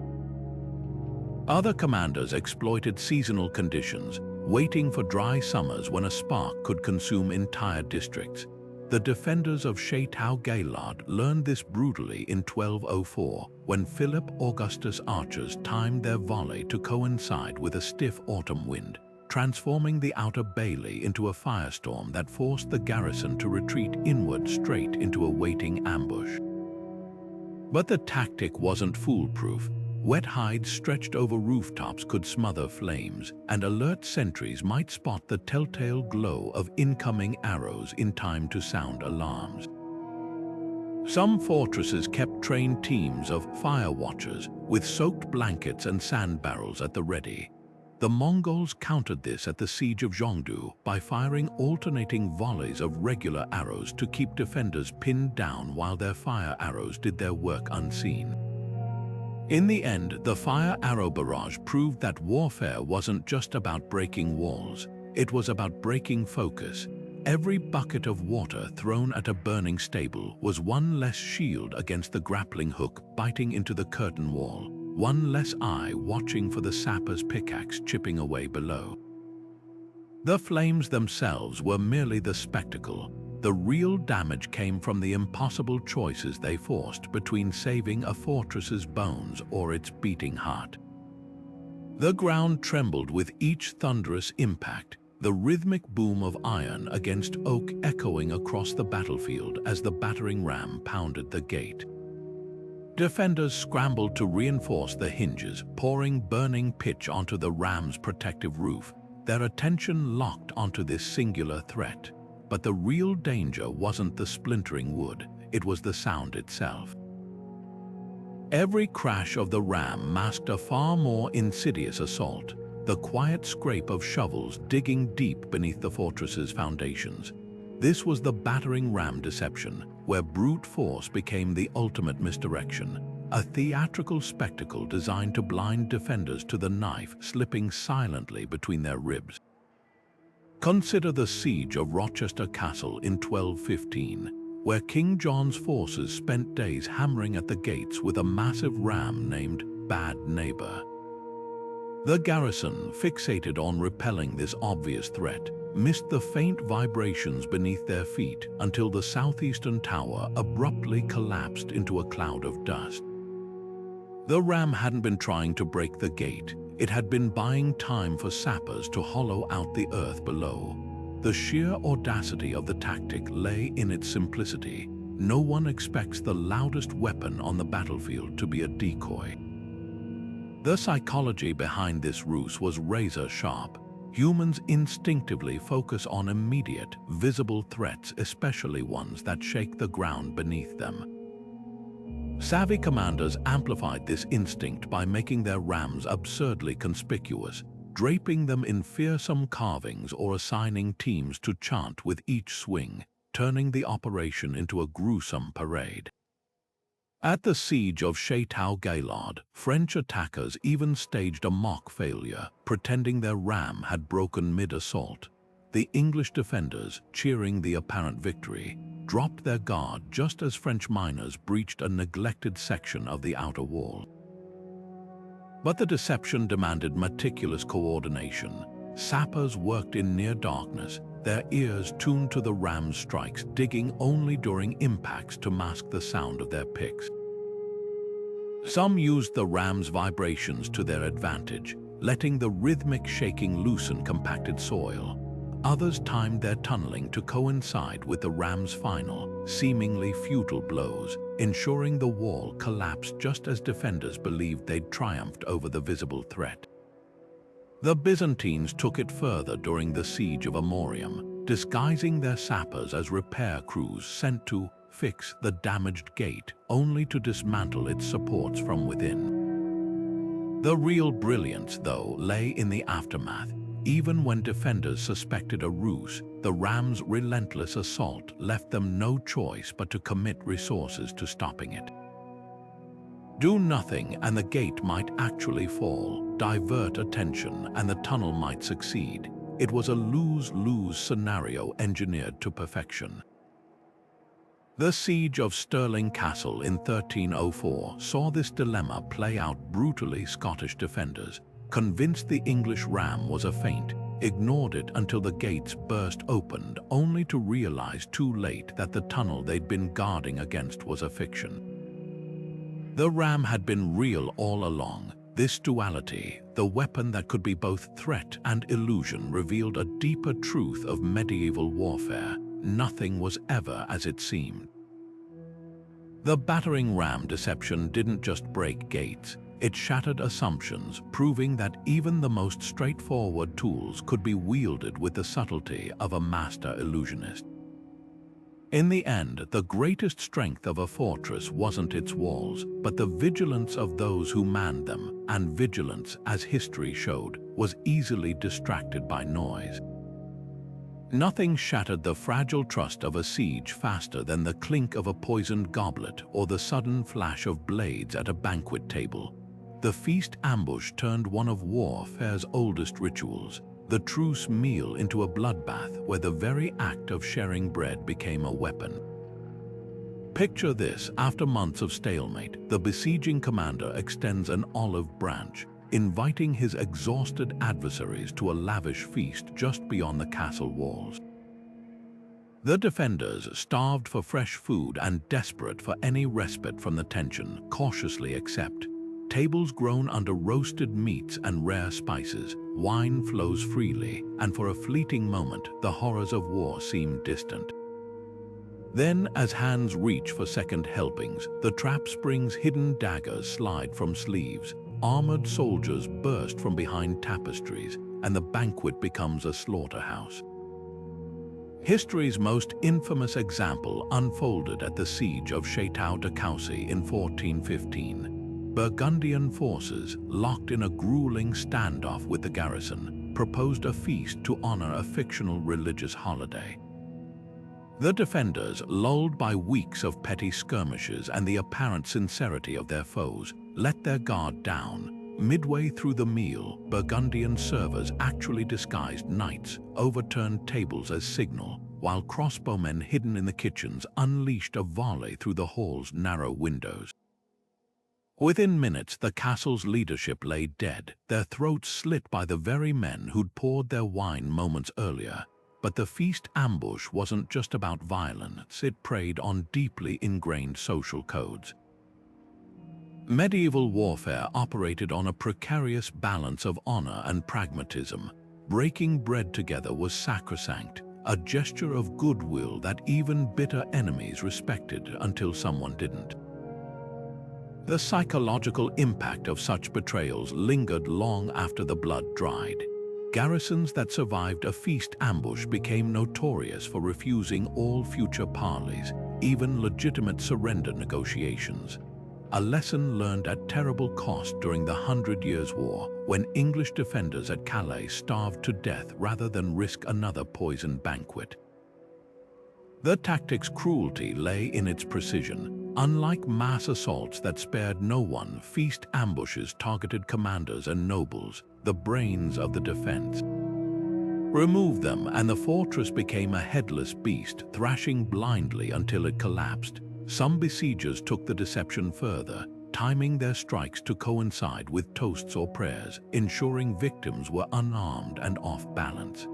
Other commanders exploited seasonal conditions, waiting for dry summers when a spark could consume entire districts. The defenders of Château-Gaillard learned this brutally in 1204, when Philip Augustus archers timed their volley to coincide with a stiff autumn wind, transforming the outer bailey into a firestorm that forced the garrison to retreat inward straight into a waiting ambush. But the tactic wasn't foolproof. Wet hides stretched over rooftops could smother flames, and alert sentries might spot the telltale glow of incoming arrows in time to sound alarms. Some fortresses kept trained teams of fire watchers with soaked blankets and sand barrels at the ready. The Mongols countered this at the Siege of Zhongdu by firing alternating volleys of regular arrows to keep defenders pinned down while their fire arrows did their work unseen. In the end, the fire arrow barrage proved that warfare wasn't just about breaking walls, it was about breaking focus. Every bucket of water thrown at a burning stable was one less shield against the grappling hook biting into the curtain wall, one less eye watching for the sapper's pickaxe chipping away below. The flames themselves were merely the spectacle. The real damage came from the impossible choices they forced between saving a fortress's bones or its beating heart. The ground trembled with each thunderous impact, the rhythmic boom of iron against oak echoing across the battlefield as the battering ram pounded the gate. Defenders scrambled to reinforce the hinges, pouring burning pitch onto the ram's protective roof, their attention locked onto this singular threat. But the real danger wasn't the splintering wood, it was the sound itself. Every crash of the ram masked a far more insidious assault, the quiet scrape of shovels digging deep beneath the fortress's foundations. This was the battering ram deception, where brute force became the ultimate misdirection, a theatrical spectacle designed to blind defenders to the knife slipping silently between their ribs. Consider the siege of Rochester Castle in 1215, where King John's forces spent days hammering at the gates with a massive ram named Bad Neighbor. The garrison, fixated on repelling this obvious threat, missed the faint vibrations beneath their feet until the southeastern tower abruptly collapsed into a cloud of dust. The ram hadn't been trying to break the gate. It had been buying time for sappers to hollow out the earth below. The sheer audacity of the tactic lay in its simplicity. No one expects the loudest weapon on the battlefield to be a decoy. The psychology behind this ruse was razor sharp. Humans instinctively focus on immediate, visible threats, especially ones that shake the ground beneath them. Savvy commanders amplified this instinct by making their rams absurdly conspicuous, draping them in fearsome carvings or assigning teams to chant with each swing, turning the operation into a gruesome parade. At the siege of Château-Gaillard, French attackers even staged a mock failure, pretending their ram had broken mid-assault. The English defenders, cheering the apparent victory, dropped their guard just as French miners breached a neglected section of the outer wall. But the deception demanded meticulous coordination. Sappers worked in near darkness, their ears tuned to the ram's strikes, digging only during impacts to mask the sound of their picks. Some used the ram's vibrations to their advantage, letting the rhythmic shaking loosen compacted soil. Others timed their tunneling to coincide with the ram's final, seemingly futile blows, ensuring the wall collapsed just as defenders believed they'd triumphed over the visible threat. The Byzantines took it further during the siege of Amorium, disguising their sappers as repair crews sent to fix the damaged gate, only to dismantle its supports from within. The real brilliance, though, lay in the aftermath. Even when defenders suspected a ruse, the ram's relentless assault left them no choice but to commit resources to stopping it. Do nothing and the gate might actually fall, divert attention and the tunnel might succeed. It was a lose-lose scenario engineered to perfection. The siege of Stirling Castle in 1304 saw this dilemma play out brutally. Scottish defenders, convinced the English ram was a feint, ignored it until the gates burst open, only to realize too late that the tunnel they'd been guarding against was a fiction. The ram had been real all along. This duality, the weapon that could be both threat and illusion, revealed a deeper truth of medieval warfare. Nothing was ever as it seemed. The battering ram deception didn't just break gates. It shattered assumptions, proving that even the most straightforward tools could be wielded with the subtlety of a master illusionist. In the end, the greatest strength of a fortress wasn't its walls, but the vigilance of those who manned them, and vigilance, as history showed, was easily distracted by noise. Nothing shattered the fragile trust of a siege faster than the clink of a poisoned goblet or the sudden flash of blades at a banquet table. The feast ambush turned one of warfare's oldest rituals, the truce meal, into a bloodbath where the very act of sharing bread became a weapon. Picture this: after months of stalemate, the besieging commander extends an olive branch, inviting his exhausted adversaries to a lavish feast just beyond the castle walls. The defenders, starved for fresh food and desperate for any respite from the tension, cautiously accept. Tables groan under roasted meats and rare spices, wine flows freely, and for a fleeting moment, the horrors of war seem distant. Then, as hands reach for second helpings, the trap springs, hidden daggers slide from sleeves, armored soldiers burst from behind tapestries, and the banquet becomes a slaughterhouse. History's most infamous example unfolded at the siege of Château-de-Coucy in 1415. Burgundian forces, locked in a grueling standoff with the garrison, proposed a feast to honor a fictional religious holiday. The defenders, lulled by weeks of petty skirmishes and the apparent sincerity of their foes, let their guard down. Midway through the meal, Burgundian servers, actually disguised knights, overturned tables as signal, while crossbowmen hidden in the kitchens unleashed a volley through the hall's narrow windows. Within minutes, the castle's leadership lay dead, their throats slit by the very men who'd poured their wine moments earlier. But the feast ambush wasn't just about violence, it preyed on deeply ingrained social codes. Medieval warfare operated on a precarious balance of honor and pragmatism. Breaking bread together was sacrosanct, a gesture of goodwill that even bitter enemies respected until someone didn't. The psychological impact of such betrayals lingered long after the blood dried. Garrisons that survived a feast ambush became notorious for refusing all future parleys, even legitimate surrender negotiations. a lesson learned at terrible cost during the 100 Years' War, when English defenders at Calais starved to death rather than risk another poisoned banquet. The tactic's cruelty lay in its precision. Unlike mass assaults that spared no one, feast ambushes targeted commanders and nobles, the brains of the defense. Remove them, and the fortress became a headless beast, thrashing blindly until it collapsed. Some besiegers took the deception further, timing their strikes to coincide with toasts or prayers, ensuring victims were unarmed and off balance.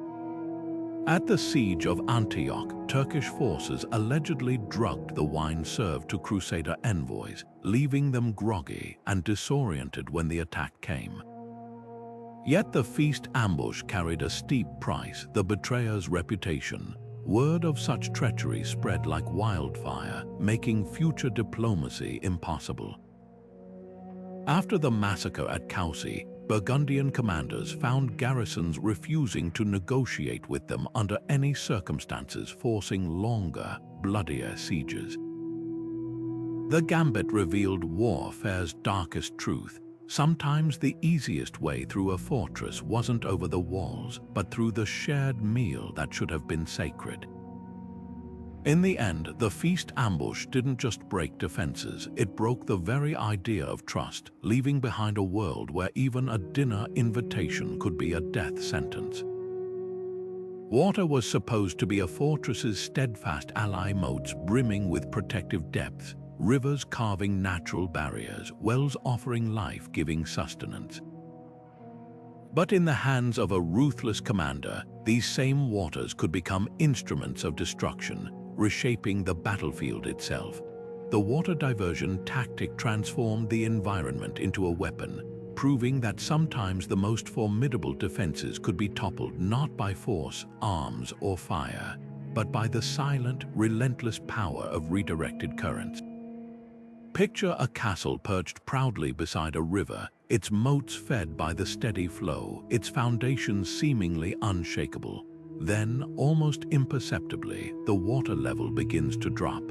At the siege of Antioch, Turkish forces allegedly drugged the wine served to Crusader envoys, leaving them groggy and disoriented when the attack came. Yet the feast ambush carried a steep price: the betrayer's reputation. Word of such treachery spread like wildfire, making future diplomacy impossible. After the massacre at Coucy, Burgundian commanders found garrisons refusing to negotiate with them under any circumstances, forcing longer, bloodier sieges. The Gambit revealed warfare's darkest truth. Sometimes the easiest way through a fortress wasn't over the walls, but through the shared meal that should have been sacred. In the end, the feast ambush didn't just break defenses, it broke the very idea of trust, leaving behind a world where even a dinner invitation could be a death sentence. Water was supposed to be a fortress's steadfast ally, moats brimming with protective depths, rivers carving natural barriers, wells offering life-giving sustenance. But in the hands of a ruthless commander, these same waters could become instruments of destruction, reshaping the battlefield itself. The water diversion tactic transformed the environment into a weapon, proving that sometimes the most formidable defenses could be toppled not by force, arms, or fire, but by the silent, relentless power of redirected currents. Picture a castle perched proudly beside a river, its moats fed by the steady flow, its foundations seemingly unshakable. Then, almost imperceptibly, the water level begins to drop.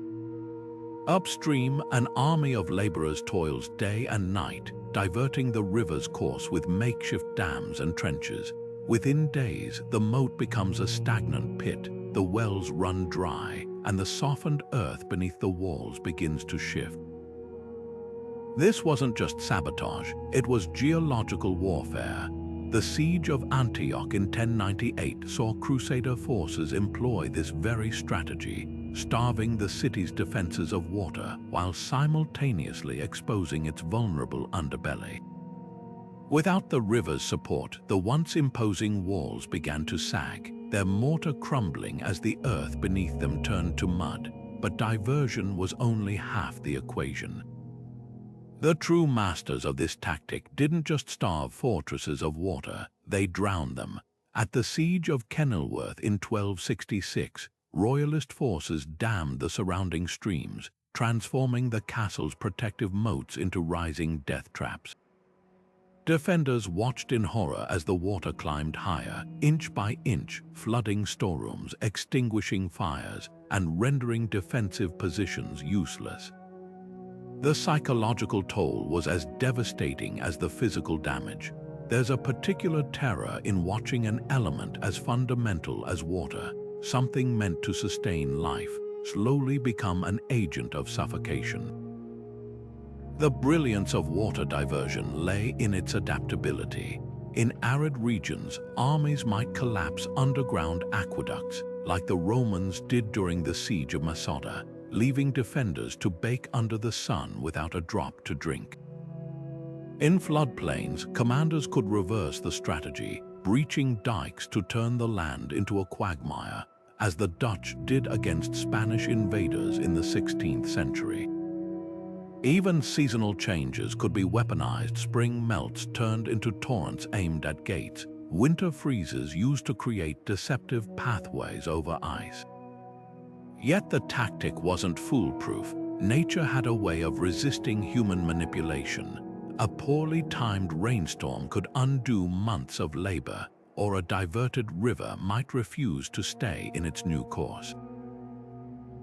Upstream, an army of laborers toils day and night, diverting the river's course with makeshift dams and trenches. Within days, the moat becomes a stagnant pit, the wells run dry, and the softened earth beneath the walls begins to shift. This wasn't just sabotage, it was geological warfare. The siege of Antioch in 1098 saw Crusader forces employ this very strategy, starving the city's defenses of water while simultaneously exposing its vulnerable underbelly. Without the river's support, the once imposing walls began to sag, their mortar crumbling as the earth beneath them turned to mud. But diversion was only half the equation. The true masters of this tactic didn't just starve fortresses of water, they drowned them. At the siege of Kenilworth in 1266, royalist forces dammed the surrounding streams, transforming the castle's protective moats into rising death traps. Defenders watched in horror as the water climbed higher, inch by inch, flooding storerooms, extinguishing fires, and rendering defensive positions useless. The psychological toll was as devastating as the physical damage. There's a particular terror in watching an element as fundamental as water, something meant to sustain life, slowly become an agent of suffocation. The brilliance of water diversion lay in its adaptability. In arid regions, armies might collapse underground aqueducts, like the Romans did during the siege of Masada, leaving defenders to bake under the sun without a drop to drink. In floodplains, commanders could reverse the strategy, breaching dikes to turn the land into a quagmire, as the Dutch did against Spanish invaders in the 16th century. Even seasonal changes could be weaponized. Spring melts turned into torrents aimed at gates, winter freezes used to create deceptive pathways over ice. Yet the tactic wasn't foolproof. Nature had a way of resisting human manipulation. A poorly timed rainstorm could undo months of labor, or a diverted river might refuse to stay in its new course.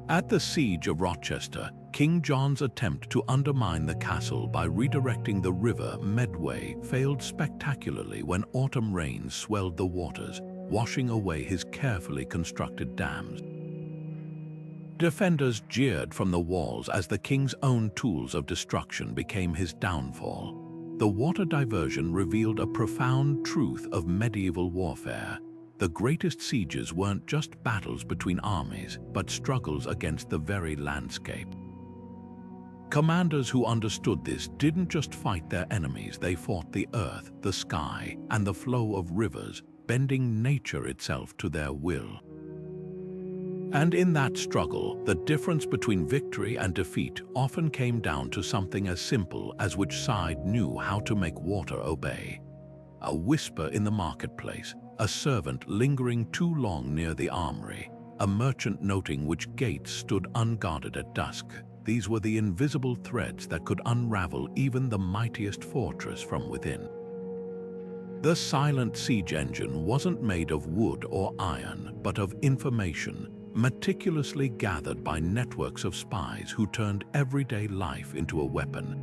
At the Siege of Rochester, King John's attempt to undermine the castle by redirecting the river Medway failed spectacularly when autumn rains swelled the waters, washing away his carefully constructed dams. Defenders jeered from the walls as the king's own tools of destruction became his downfall. The water diversion revealed a profound truth of medieval warfare. The greatest sieges weren't just battles between armies, but struggles against the very landscape. Commanders who understood this didn't just fight their enemies, they fought the earth, the sky, and the flow of rivers, bending nature itself to their will. And in that struggle, the difference between victory and defeat often came down to something as simple as which side knew how to make water obey. A whisper in the marketplace, a servant lingering too long near the armory, a merchant noting which gates stood unguarded at dusk. These were the invisible threads that could unravel even the mightiest fortress from within. The silent siege engine wasn't made of wood or iron, but of information, meticulously gathered by networks of spies who turned everyday life into a weapon.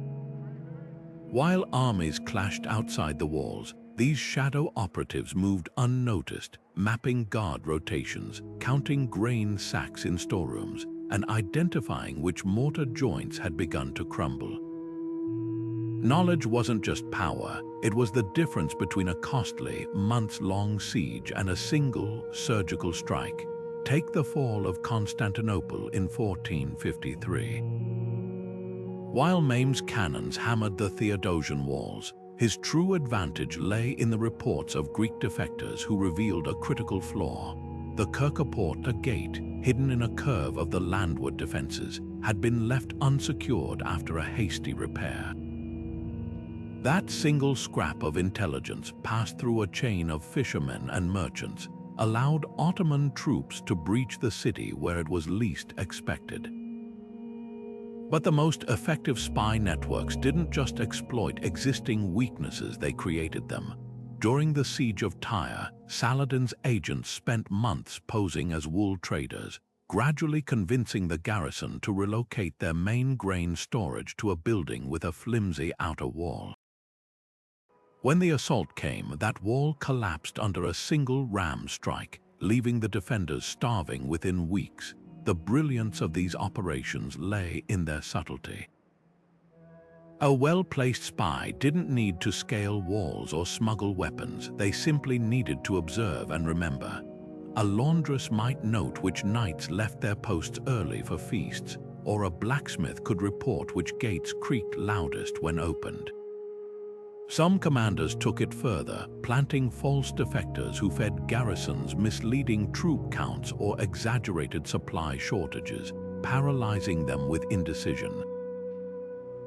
While armies clashed outside the walls, these shadow operatives moved unnoticed, mapping guard rotations, counting grain sacks in storerooms, and identifying which mortar joints had begun to crumble. Knowledge wasn't just power, it was the difference between a costly, months-long siege and a single, surgical strike. Take the fall of Constantinople in 1453. While Mehmed's cannons hammered the Theodosian walls, his true advantage lay in the reports of Greek defectors who revealed a critical flaw. The Kirkoport, a gate, hidden in a curve of the landward defenses, had been left unsecured after a hasty repair. That single scrap of intelligence passed through a chain of fishermen and merchants, allowed Ottoman troops to breach the city where it was least expected. But the most effective spy networks didn't just exploit existing weaknesses, they created them. During the Siege of Tyre, Saladin's agents spent months posing as wool traders, gradually convincing the garrison to relocate their main grain storage to a building with a flimsy outer wall. When the assault came, that wall collapsed under a single ram strike, leaving the defenders starving within weeks. The brilliance of these operations lay in their subtlety. A well-placed spy didn't need to scale walls or smuggle weapons, they simply needed to observe and remember. A laundress might note which knights left their posts early for feasts, or a blacksmith could report which gates creaked loudest when opened. Some commanders took it further, planting false defectors who fed garrisons misleading troop counts or exaggerated supply shortages, paralyzing them with indecision.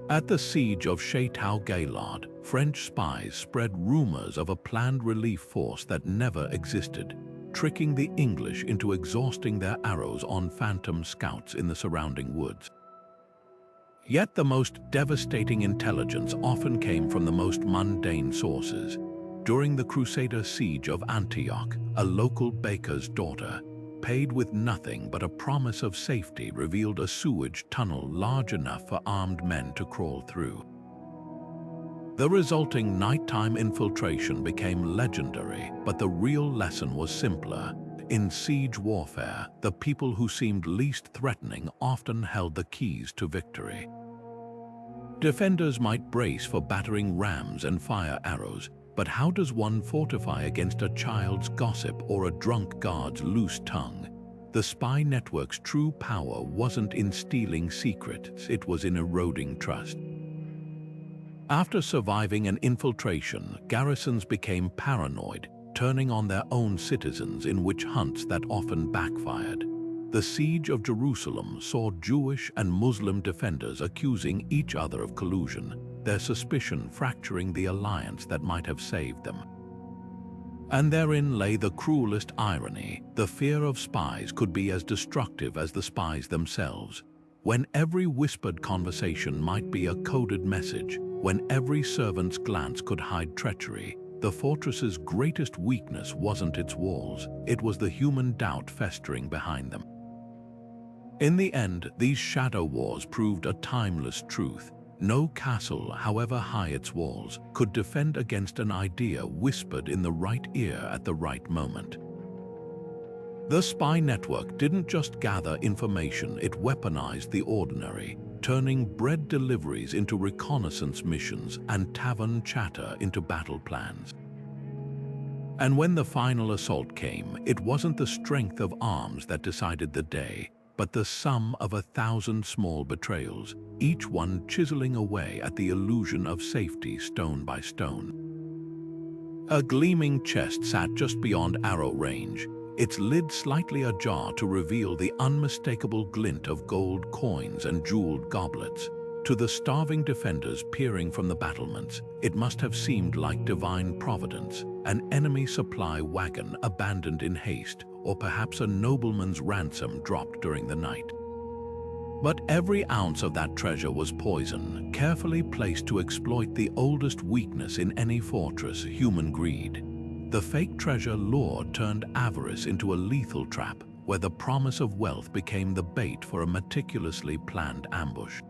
At the siege of Château-Gaillard, French spies spread rumors of a planned relief force that never existed, tricking the English into exhausting their arrows on phantom scouts in the surrounding woods. Yet the most devastating intelligence often came from the most mundane sources. During the Crusader siege of Antioch, a local baker's daughter, paid with nothing but a promise of safety, revealed a sewage tunnel large enough for armed men to crawl through. The resulting nighttime infiltration became legendary, but the real lesson was simpler. In siege warfare, the people who seemed least threatening often held the keys to victory. Defenders might brace for battering rams and fire arrows, but how does one fortify against a child's gossip or a drunk guard's loose tongue? The spy network's true power wasn't in stealing secrets, it was in eroding trust. After surviving an infiltration, garrisons became paranoid, turning on their own citizens in witch hunts that often backfired. The siege of Jerusalem saw Jewish and Muslim defenders accusing each other of collusion, their suspicion fracturing the alliance that might have saved them. And therein lay the cruelest irony. The fear of spies could be as destructive as the spies themselves. When every whispered conversation might be a coded message, when every servant's glance could hide treachery, the fortress's greatest weakness wasn't its walls, it was the human doubt festering behind them. In the end, these shadow wars proved a timeless truth. No castle, however high its walls, could defend against an idea whispered in the right ear at the right moment. The spy network didn't just gather information, it weaponized the ordinary, turning bread deliveries into reconnaissance missions and tavern chatter into battle plans. And when the final assault came, it wasn't the strength of arms that decided the day, but the sum of 1,000 small betrayals, each one chiseling away at the illusion of safety stone by stone. A gleaming chest sat just beyond arrow range, its lid slightly ajar to reveal the unmistakable glint of gold coins and jeweled goblets. To the starving defenders peering from the battlements, it must have seemed like divine providence, an enemy supply wagon abandoned in haste, or perhaps a nobleman's ransom dropped during the night. But every ounce of that treasure was poison, carefully placed to exploit the oldest weakness in any fortress, human greed. The fake treasure lure turned avarice into a lethal trap, where the promise of wealth became the bait for a meticulously planned ambush.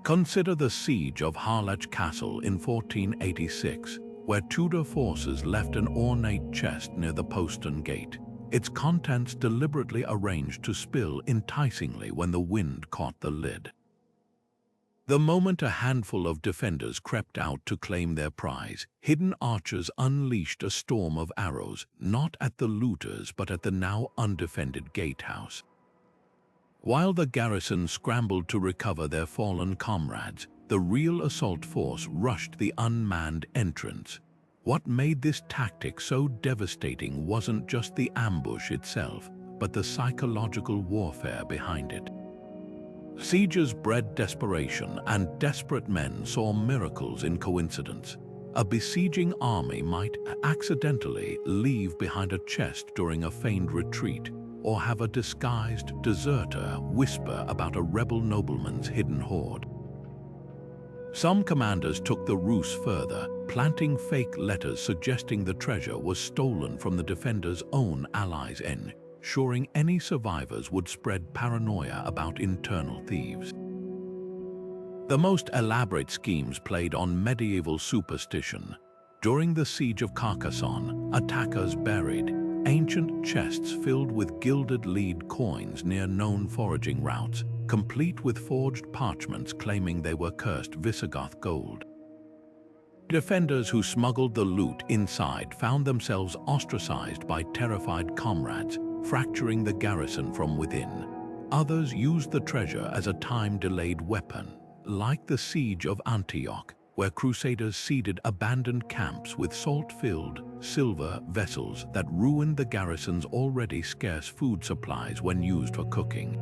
Consider the siege of Harlech Castle in 1486, where Tudor forces left an ornate chest near the postern gate, its contents deliberately arranged to spill enticingly when the wind caught the lid. The moment a handful of defenders crept out to claim their prize, hidden archers unleashed a storm of arrows, not at the looters but at the now undefended gatehouse. While the garrison scrambled to recover their fallen comrades, the real assault force rushed the unmanned entrance. What made this tactic so devastating wasn't just the ambush itself, but the psychological warfare behind it. Sieges bred desperation, and desperate men saw miracles in coincidence. A besieging army might accidentally leave behind a chest during a feigned retreat, or have a disguised deserter whisper about a rebel nobleman's hidden hoard. Some commanders took the ruse further, planting fake letters suggesting the treasure was stolen from the defenders' own allies, ensuring any survivors would spread paranoia about internal thieves. The most elaborate schemes played on medieval superstition. During the siege of Carcassonne, attackers buried ancient chests filled with gilded lead coins near known foraging routes, complete with forged parchments claiming they were cursed Visigoth gold. Defenders who smuggled the loot inside found themselves ostracized by terrified comrades, fracturing the garrison from within. Others used the treasure as a time-delayed weapon, like the siege of Antioch, where crusaders seeded abandoned camps with salt-filled silver vessels that ruined the garrison's already scarce food supplies when used for cooking.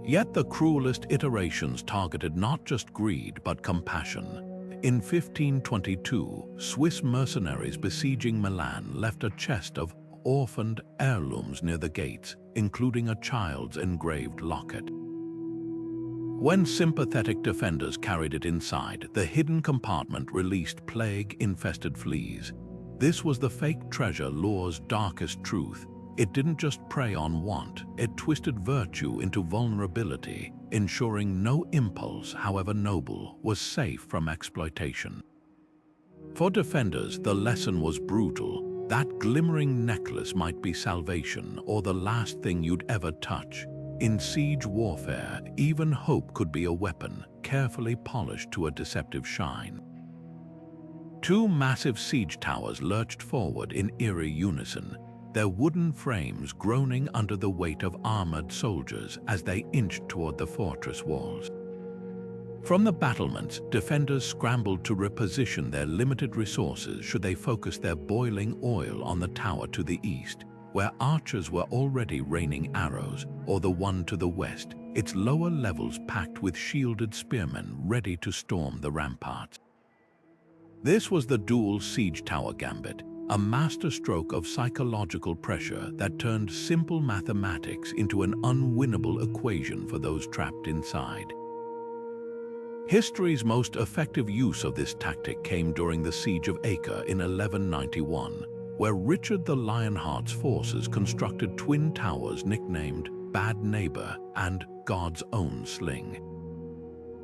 Yet the cruelest iterations targeted not just greed but compassion. In 1522, Swiss mercenaries besieging Milan left a chest of orphaned heirlooms near the gates, including a child's engraved locket. When sympathetic defenders carried it inside, the hidden compartment released plague-infested fleas. This was the fake treasure lure's darkest truth. It didn't just prey on want, it twisted virtue into vulnerability, ensuring no impulse, however noble, was safe from exploitation. For defenders, the lesson was brutal. That glimmering necklace might be salvation or the last thing you'd ever touch. In siege warfare, even hope could be a weapon, carefully polished to a deceptive shine. Two massive siege towers lurched forward in eerie unison, their wooden frames groaning under the weight of armored soldiers as they inched toward the fortress walls. From the battlements, defenders scrambled to reposition their limited resources should they focus their boiling oil on the tower to the east, where archers were already raining arrows, or the one to the west, its lower levels packed with shielded spearmen ready to storm the ramparts. This was the dual siege tower gambit, a masterstroke of psychological pressure that turned simple mathematics into an unwinnable equation for those trapped inside. History's most effective use of this tactic came during the Siege of Acre in 1191, where Richard the Lionheart's forces constructed twin towers nicknamed bad neighbor, and God's own sling.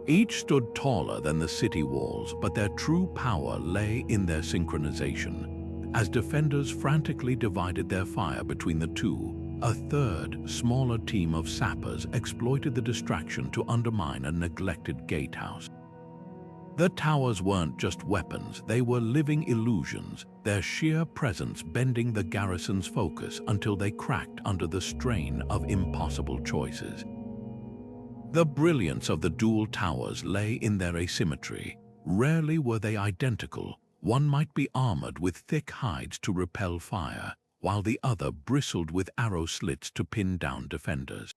Each stood taller than the city walls, but their true power lay in their synchronization. As defenders frantically divided their fire between the two, a third, smaller team of sappers exploited the distraction to undermine a neglected gatehouse. The towers weren't just weapons, they were living illusions, their sheer presence bending the garrison's focus until they cracked under the strain of impossible choices. The brilliance of the dual towers lay in their asymmetry. Rarely were they identical. One might be armored with thick hides to repel fire, while the other bristled with arrow slits to pin down defenders.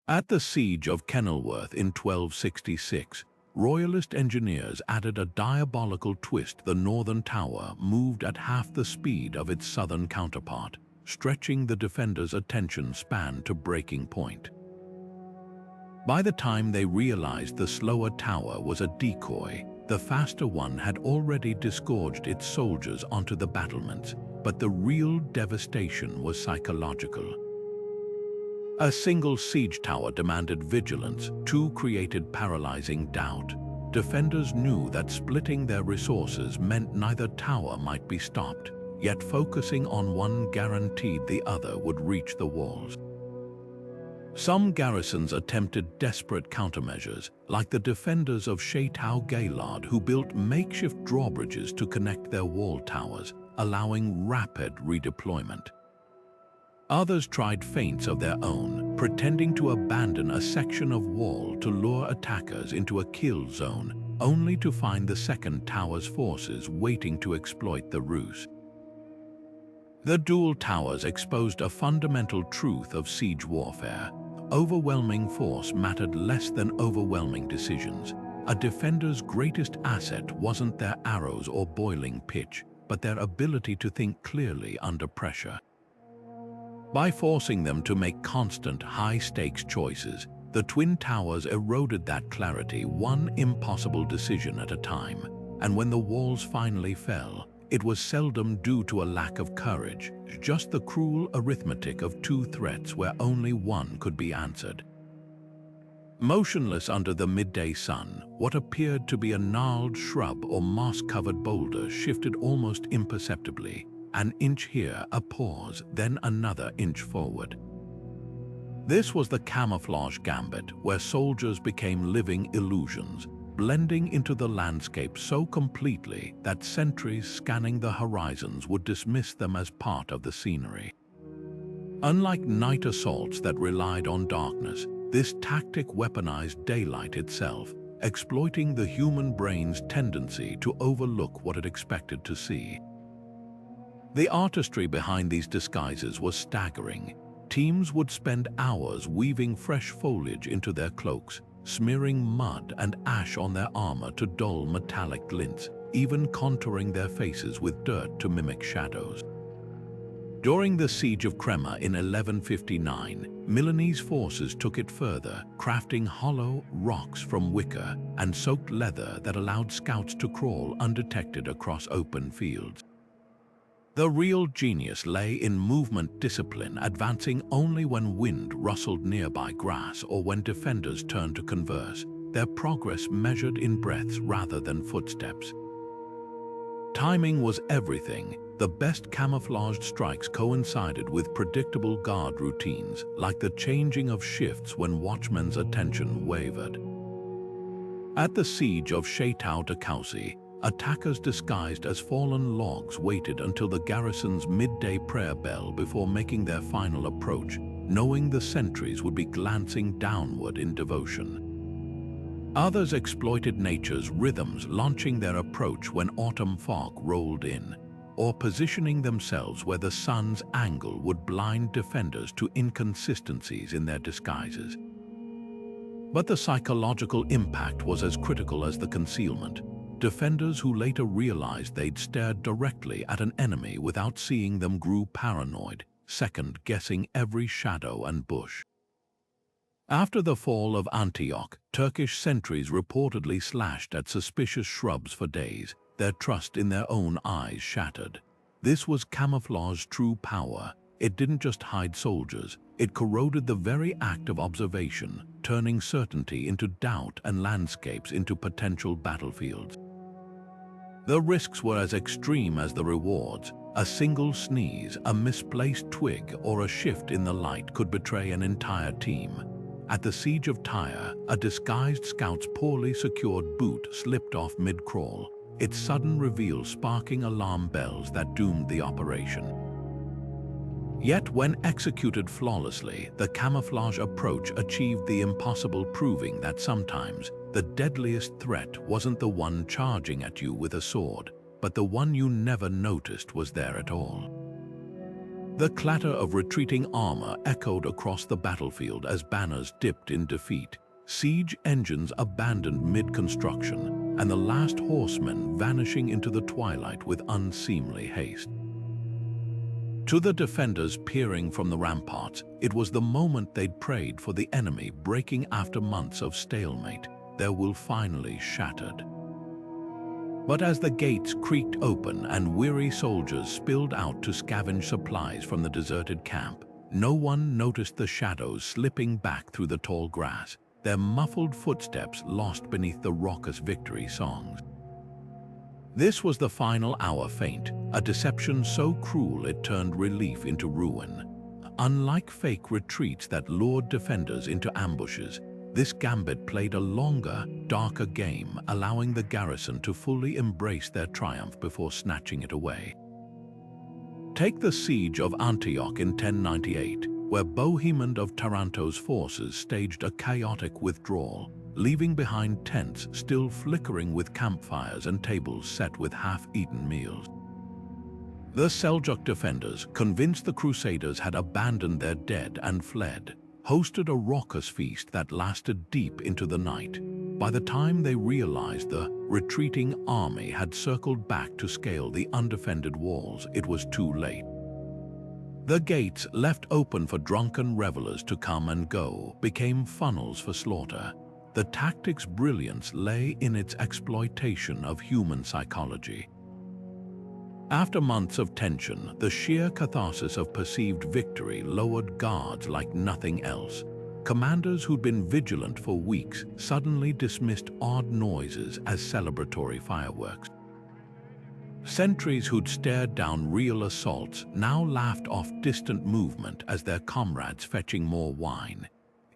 At the siege of Kenilworth in 1266, Royalist engineers added a diabolical twist. The northern tower moved at half the speed of its southern counterpart, stretching the defenders' attention span to breaking point. By the time they realized the slower tower was a decoy, the faster one had already disgorged its soldiers onto the battlements, but the real devastation was psychological. A single siege tower demanded vigilance, two created paralyzing doubt. Defenders knew that splitting their resources meant neither tower might be stopped, yet focusing on one guaranteed the other would reach the walls. Some garrisons attempted desperate countermeasures, like the defenders of Chateau Gaillard, who built makeshift drawbridges to connect their wall towers, allowing rapid redeployment. Others tried feints of their own, pretending to abandon a section of wall to lure attackers into a kill zone, only to find the second tower's forces waiting to exploit the ruse. The dual towers exposed a fundamental truth of siege warfare. Overwhelming force mattered less than overwhelming decisions. A defender's greatest asset wasn't their arrows or boiling pitch, but their ability to think clearly under pressure. By forcing them to make constant, high-stakes choices, the twin towers eroded that clarity one impossible decision at a time, and when the walls finally fell, it was seldom due to a lack of courage, just the cruel arithmetic of two threats where only one could be answered. Motionless under the midday sun, what appeared to be a gnarled shrub or moss-covered boulder shifted almost imperceptibly. An inch here, a pause, then another inch forward. This was the Camouflage Gambit, where soldiers became living illusions, blending into the landscape so completely that sentries scanning the horizons would dismiss them as part of the scenery. Unlike night assaults that relied on darkness, this tactic weaponized daylight itself, exploiting the human brain's tendency to overlook what it expected to see. The artistry behind these disguises was staggering. Teams would spend hours weaving fresh foliage into their cloaks, smearing mud and ash on their armor to dull metallic glints, even contouring their faces with dirt to mimic shadows. During the Siege of Crema in 1159, Milanese forces took it further, crafting hollow rocks from wicker and soaked leather that allowed scouts to crawl undetected across open fields. The real genius lay in movement discipline, advancing only when wind rustled nearby grass or when defenders turned to converse, their progress measured in breaths rather than footsteps. Timing was everything. The best camouflaged strikes coincided with predictable guard routines, like the changing of shifts when watchmen's attention wavered. At the siege of Chateau de Coucy, attackers disguised as fallen logs waited until the garrison's midday prayer bell before making their final approach, knowing the sentries would be glancing downward in devotion. Others exploited nature's rhythms, launching their approach when autumn fog rolled in, or positioning themselves where the sun's angle would blind defenders to inconsistencies in their disguises. But the psychological impact was as critical as the concealment. Defenders who later realized they'd stared directly at an enemy without seeing them grew paranoid, second-guessing every shadow and bush. After the fall of Antioch, Turkish sentries reportedly slashed at suspicious shrubs for days, their trust in their own eyes shattered. This was camouflage's true power, it didn't just hide soldiers, it corroded the very act of observation, turning certainty into doubt and landscapes into potential battlefields. The risks were as extreme as the rewards. A single sneeze, a misplaced twig, or a shift in the light could betray an entire team. At the Siege of Tyre, a disguised scout's poorly secured boot slipped off mid-crawl, its sudden reveal sparking alarm bells that doomed the operation. Yet when executed flawlessly, the camouflage approach achieved the impossible, proving that sometimes the deadliest threat wasn't the one charging at you with a sword, but the one you never noticed was there at all. The clatter of retreating armor echoed across the battlefield as banners dipped in defeat, siege engines abandoned mid-construction, and the last horsemen vanishing into the twilight with unseemly haste. To the defenders peering from the ramparts, it was the moment they'd prayed for, the enemy breaking after months of stalemate. Their will finally shattered. But as the gates creaked open and weary soldiers spilled out to scavenge supplies from the deserted camp, no one noticed the shadows slipping back through the tall grass, their muffled footsteps lost beneath the raucous victory songs. This was the final hour feint, a deception so cruel it turned relief into ruin. Unlike fake retreats that lured defenders into ambushes, this gambit played a longer, darker game, allowing the garrison to fully embrace their triumph before snatching it away. Take the siege of Antioch in 1098, where Bohemond of Taranto's forces staged a chaotic withdrawal, leaving behind tents still flickering with campfires and tables set with half-eaten meals. The Seljuk defenders, convinced the Crusaders had abandoned their dead and fled, hosted a raucous feast that lasted deep into the night. By the time they realized the retreating army had circled back to scale the undefended walls, it was too late. The gates, left open for drunken revelers to come and go, became funnels for slaughter. The tactic's brilliance lay in its exploitation of human psychology. After months of tension, the sheer catharsis of perceived victory lowered guards like nothing else. Commanders who'd been vigilant for weeks suddenly dismissed odd noises as celebratory fireworks. Sentries who'd stared down real assaults now laughed off distant movement as their comrades fetching more wine.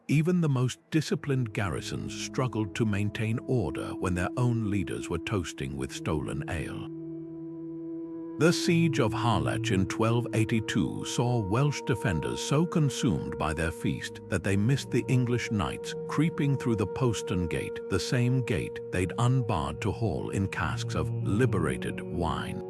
Even the most disciplined garrisons struggled to maintain order when their own leaders were toasting with stolen ale. The siege of Harlech in 1282 saw Welsh defenders so consumed by their feast that they missed the English knights creeping through the postern gate, the same gate they'd unbarred to haul in casks of liberated wine.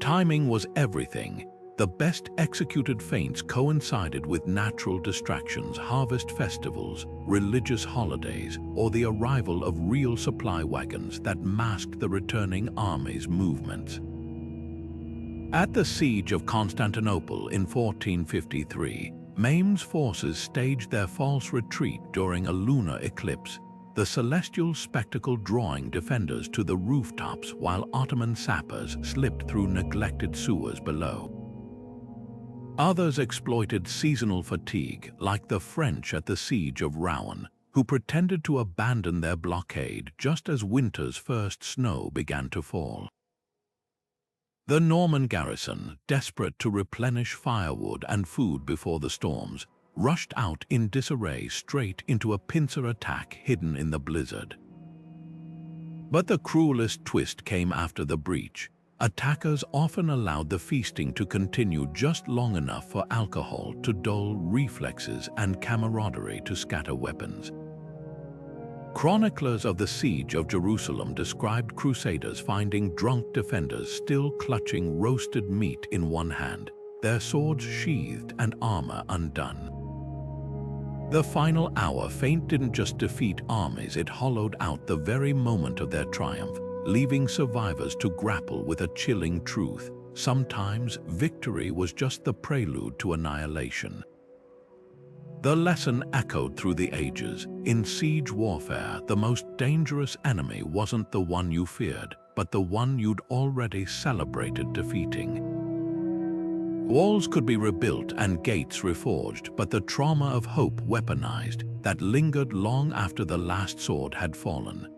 Timing was everything. The best executed feints coincided with natural distractions, harvest festivals, religious holidays, or the arrival of real supply wagons that masked the returning army's movements. At the Siege of Constantinople in 1453, Mehmed's forces staged their false retreat during a lunar eclipse, the celestial spectacle drawing defenders to the rooftops while Ottoman sappers slipped through neglected sewers below. Others exploited seasonal fatigue, like the French at the Siege of Rouen, who pretended to abandon their blockade just as winter's first snow began to fall. The Norman garrison, desperate to replenish firewood and food before the storms, rushed out in disarray straight into a pincer attack hidden in the blizzard. But the cruelest twist came after the breach. Attackers often allowed the feasting to continue just long enough for alcohol to dull reflexes and camaraderie to scatter weapons. Chroniclers of the Siege of Jerusalem described crusaders finding drunk defenders still clutching roasted meat in one hand, their swords sheathed and armor undone. The final hour feint didn't just defeat armies, it hollowed out the very moment of their triumph, leaving survivors to grapple with a chilling truth. Sometimes victory was just the prelude to annihilation. The lesson echoed through the ages. In siege warfare, the most dangerous enemy wasn't the one you feared, but the one you'd already celebrated defeating. Walls could be rebuilt and gates reforged, but the trauma of hope weaponized that lingered long after the last sword had fallen.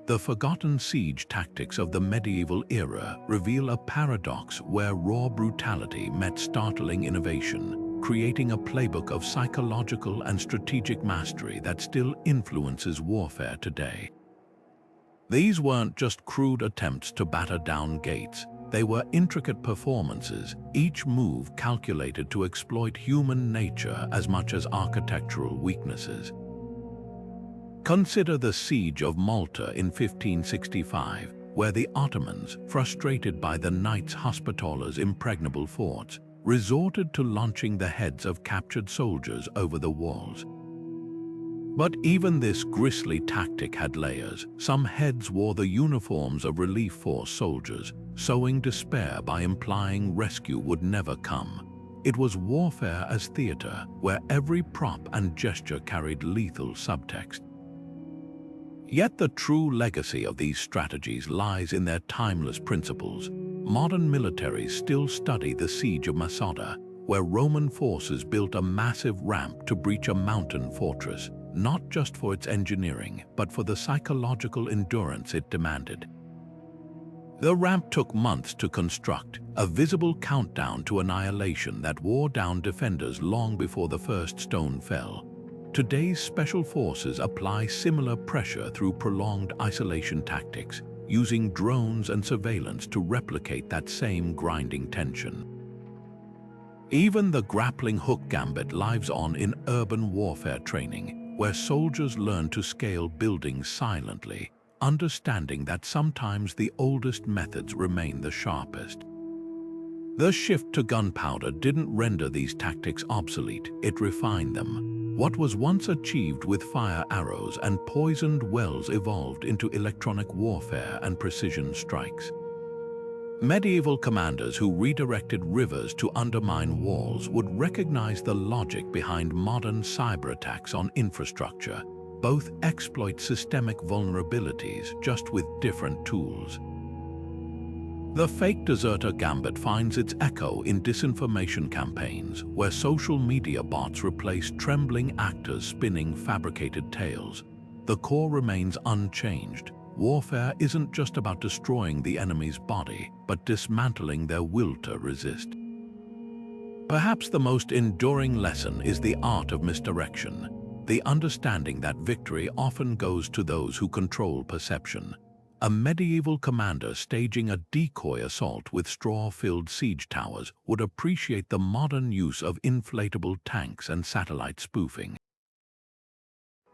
The forgotten siege tactics of the medieval era reveal a paradox where raw brutality met startling innovation, creating a playbook of psychological and strategic mastery that still influences warfare today. These weren't just crude attempts to batter down gates. They were intricate performances, each move calculated to exploit human nature as much as architectural weaknesses. Consider the Siege of Malta in 1565, where the Ottomans, frustrated by the Knights Hospitaller's impregnable forts, resorted to launching the heads of captured soldiers over the walls. But even this grisly tactic had layers. Some heads wore the uniforms of relief force soldiers, sowing despair by implying rescue would never come. It was warfare as theater, where every prop and gesture carried lethal subtext. Yet the true legacy of these strategies lies in their timeless principles. Modern militaries still study the Siege of Masada, where Roman forces built a massive ramp to breach a mountain fortress, not just for its engineering, but for the psychological endurance it demanded. The ramp took months to construct, a visible countdown to annihilation that wore down defenders long before the first stone fell. Today's special forces apply similar pressure through prolonged isolation tactics, using drones and surveillance to replicate that same grinding tension. Even the grappling hook gambit lives on in urban warfare training, where soldiers learn to scale buildings silently, understanding that sometimes the oldest methods remain the sharpest. The shift to gunpowder didn't render these tactics obsolete, it refined them. What was once achieved with fire arrows and poisoned wells evolved into electronic warfare and precision strikes. Medieval commanders who redirected rivers to undermine walls would recognize the logic behind modern cyber attacks on infrastructure. Both exploit systemic vulnerabilities, just with different tools. The fake deserter gambit finds its echo in disinformation campaigns, where social media bots replace trembling actors spinning fabricated tales. The core remains unchanged. Warfare isn't just about destroying the enemy's body, but dismantling their will to resist. Perhaps the most enduring lesson is the art of misdirection, the understanding that victory often goes to those who control perception. A medieval commander staging a decoy assault with straw-filled siege towers would appreciate the modern use of inflatable tanks and satellite spoofing.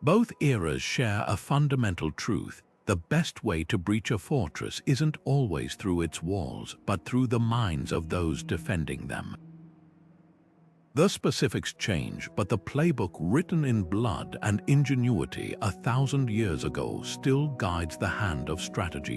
Both eras share a fundamental truth. The best way to breach a fortress isn't always through its walls, but through the minds of those defending them. The specifics change, but the playbook written in blood and ingenuity 1,000 years ago still guides the hand of strategy.